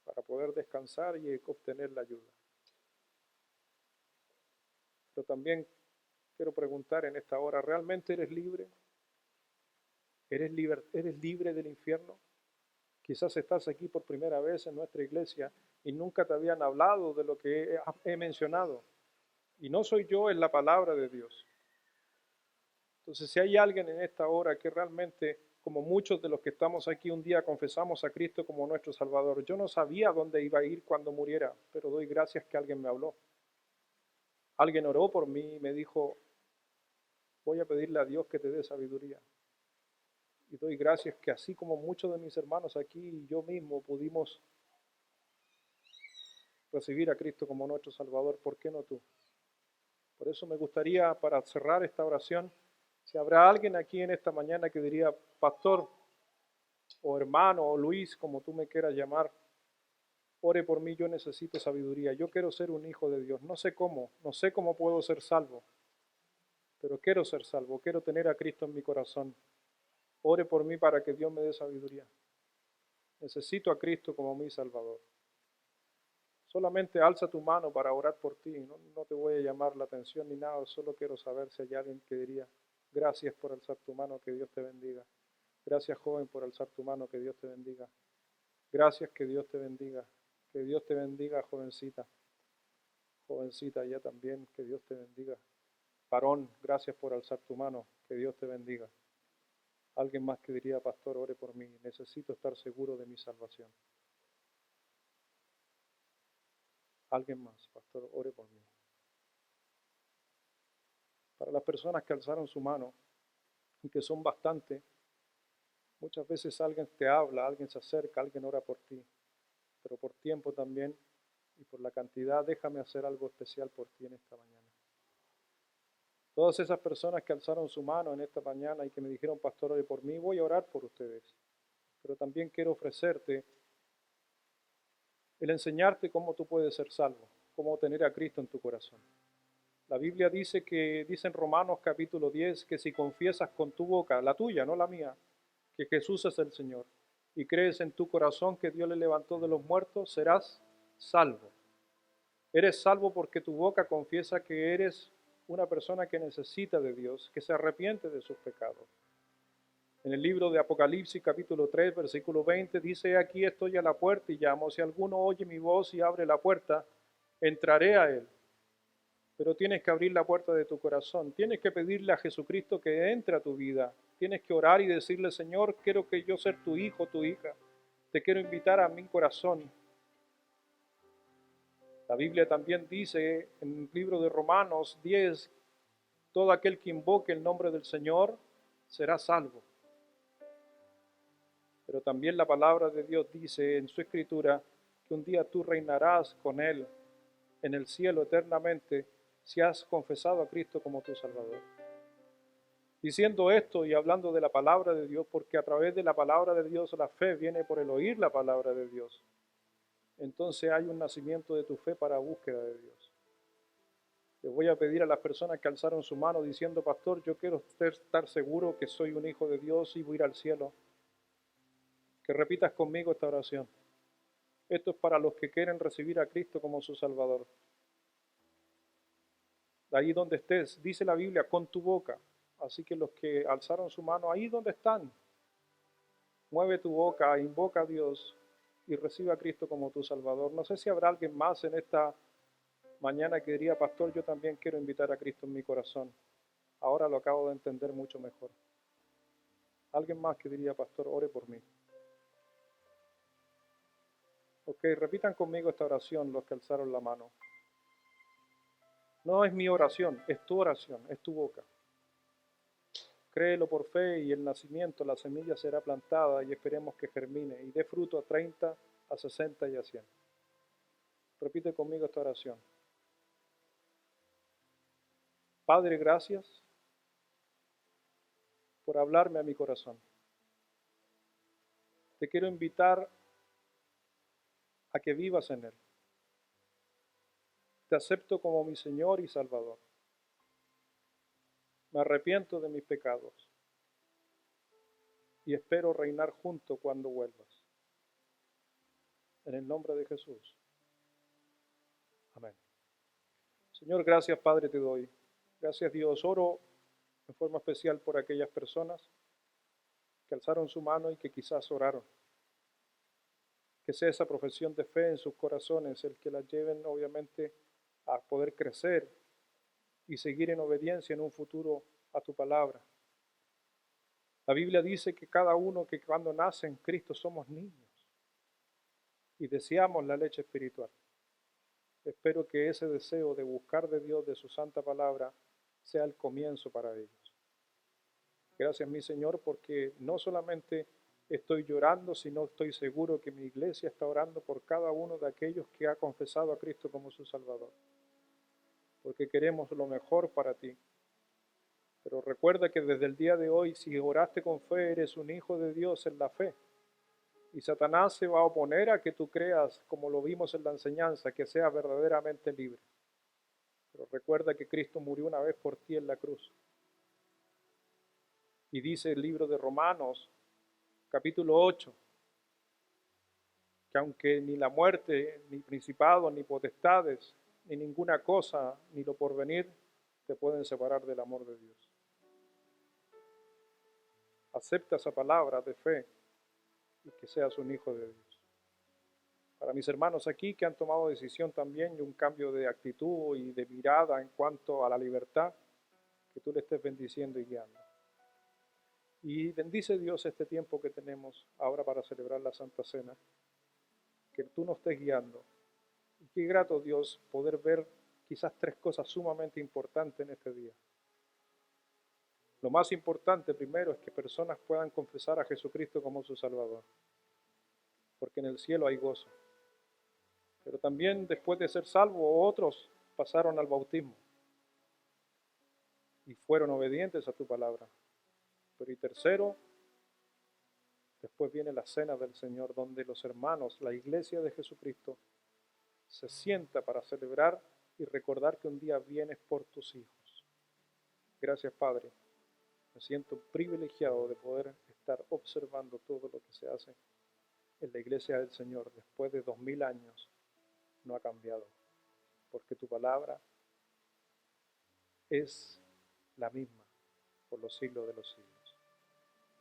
para poder descansar y obtener la ayuda. Pero también quiero preguntar en esta hora, ¿realmente eres libre? ¿Eres libre del infierno? Quizás estás aquí por primera vez en nuestra iglesia y nunca te habían hablado de lo que he mencionado. Y no soy yo, es la palabra de Dios. Entonces, si hay alguien en esta hora que realmente, como muchos de los que estamos aquí un día, confesamos a Cristo como nuestro Salvador, yo no sabía dónde iba a ir cuando muriera, pero doy gracias que alguien me habló. Alguien oró por mí y me dijo, voy a pedirle a Dios que te dé sabiduría. Y doy gracias que así como muchos de mis hermanos aquí y yo mismo pudimos recibir a Cristo como nuestro Salvador, ¿por qué no tú? Por eso me gustaría, para cerrar esta oración, si habrá alguien aquí en esta mañana que diría, pastor o hermano o Luis, como tú me quieras llamar, ore por mí, yo necesito sabiduría, yo quiero ser un hijo de Dios, no sé cómo puedo ser salvo, pero quiero ser salvo, quiero tener a Cristo en mi corazón. Ore por mí para que Dios me dé sabiduría. Necesito a Cristo como mi Salvador. Solamente alza tu mano para orar por ti. No te voy a llamar la atención ni nada. Solo quiero saber si hay alguien que diría, gracias por alzar tu mano, que Dios te bendiga. Gracias, joven, por alzar tu mano, que Dios te bendiga. Gracias, que Dios te bendiga. Que Dios te bendiga, jovencita. Jovencita, ya también, que Dios te bendiga. Varón, gracias por alzar tu mano, que Dios te bendiga. Alguien más que diría, pastor, ore por mí. Necesito estar seguro de mi salvación. Alguien más, pastor, ore por mí. Para las personas que alzaron su mano, y que son bastante, muchas veces alguien te habla, alguien se acerca, alguien ora por ti, pero por tiempo también y por la cantidad, déjame hacer algo especial por ti en esta mañana. Todas esas personas que alzaron su mano en esta mañana y que me dijeron, pastor, ore por mí, voy a orar por ustedes, pero también quiero ofrecerte el enseñarte cómo tú puedes ser salvo, cómo tener a Cristo en tu corazón. La Biblia dice en Romanos capítulo 10, que si confiesas con tu boca, la tuya, no la mía, que Jesús es el Señor, y crees en tu corazón que Dios le levantó de los muertos, serás salvo. Eres salvo porque tu boca confiesa que eres una persona que necesita de Dios, que se arrepiente de sus pecados. En el libro de Apocalipsis capítulo 3, versículo 20, dice, aquí estoy a la puerta y llamo, si alguno oye mi voz y abre la puerta, entraré a Él. Pero tienes que abrir la puerta de tu corazón, tienes que pedirle a Jesucristo que entre a tu vida, tienes que orar y decirle, Señor, quiero que yo ser tu hijo, tu hija, te quiero invitar a mi corazón. La Biblia también dice en el libro de Romanos 10, todo aquel que invoque el nombre del Señor será salvo. Pero también la palabra de Dios dice en su escritura que un día tú reinarás con Él en el cielo eternamente si has confesado a Cristo como tu Salvador. Diciendo esto y hablando de la palabra de Dios, porque a través de la palabra de Dios la fe viene por el oír la palabra de Dios. Entonces hay un nacimiento de tu fe para búsqueda de Dios. Les voy a pedir a las personas que alzaron su mano diciendo, pastor, yo quiero estar seguro que soy un hijo de Dios y voy a ir al cielo, que repitas conmigo esta oración. Esto es para los que quieren recibir a Cristo como su Salvador. De ahí donde estés, dice la Biblia, con tu boca. Así que los que alzaron su mano, ahí donde están, mueve tu boca, invoca a Dios y recibe a Cristo como tu Salvador. No sé si habrá alguien más en esta mañana que diría, pastor, yo también quiero invitar a Cristo en mi corazón. Ahora lo acabo de entender mucho mejor. Alguien más que diría, pastor, ore por mí. Ok, repitan conmigo esta oración los que alzaron la mano. No es mi oración, es tu oración, es tu boca. Créelo por fe y el nacimiento, la semilla será plantada y esperemos que germine y dé fruto a 30, a 60 y a 100. Repite conmigo esta oración. Padre, gracias por hablarme a mi corazón. Te quiero invitar a que vivas en Él. Te acepto como mi Señor y Salvador. Me arrepiento de mis pecados y espero reinar junto cuando vuelvas. En el nombre de Jesús. Amén. Señor, gracias Padre te doy. Gracias Dios. Oro en forma especial por aquellas personas que alzaron su mano y que quizás oraron. Que sea esa profesión de fe en sus corazones el que las lleven obviamente a poder crecer y seguir en obediencia en un futuro a tu palabra. La Biblia dice que cada uno que cuando nace en Cristo somos niños y deseamos la leche espiritual. Espero que ese deseo de buscar de Dios, de su santa palabra, sea el comienzo para ellos. Gracias, mi Señor, porque no solamente estoy llorando, sino estoy seguro que mi iglesia está orando por cada uno de aquellos que ha confesado a Cristo como su Salvador. Porque queremos lo mejor para ti. Pero recuerda que desde el día de hoy, si oraste con fe, eres un hijo de Dios en la fe. Y Satanás se va a oponer a que tú creas, como lo vimos en la enseñanza, que seas verdaderamente libre. Pero recuerda que Cristo murió una vez por ti en la cruz. Y dice el libro de Romanos, capítulo 8, que aunque ni la muerte, ni principados, ni potestades, ni ninguna cosa, ni lo porvenir, te pueden separar del amor de Dios. Acepta esa palabra de fe y que seas un hijo de Dios. Para mis hermanos aquí que han tomado decisión también y un cambio de actitud y de mirada en cuanto a la libertad, que tú le estés bendiciendo y guiando. Y bendice Dios este tiempo que tenemos ahora para celebrar la Santa Cena, que tú nos estés guiando. Y qué grato Dios poder ver quizás 3 cosas sumamente importantes en este día. Lo más importante primero es que personas puedan confesar a Jesucristo como su Salvador, porque en el cielo hay gozo. Pero también después de ser salvos, otros pasaron al bautismo y fueron obedientes a tu palabra. Pero y tercero, después viene la cena del Señor, donde los hermanos, la iglesia de Jesucristo, se sienta para celebrar y recordar que un día vienes por tus hijos. Gracias, Padre. Me siento privilegiado de poder estar observando todo lo que se hace en la iglesia del Señor después de 2000 años. No ha cambiado, porque tu palabra es la misma por los siglos de los siglos.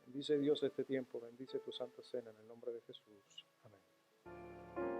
Bendice Dios este tiempo, bendice tu santa cena en el nombre de Jesús. Amén.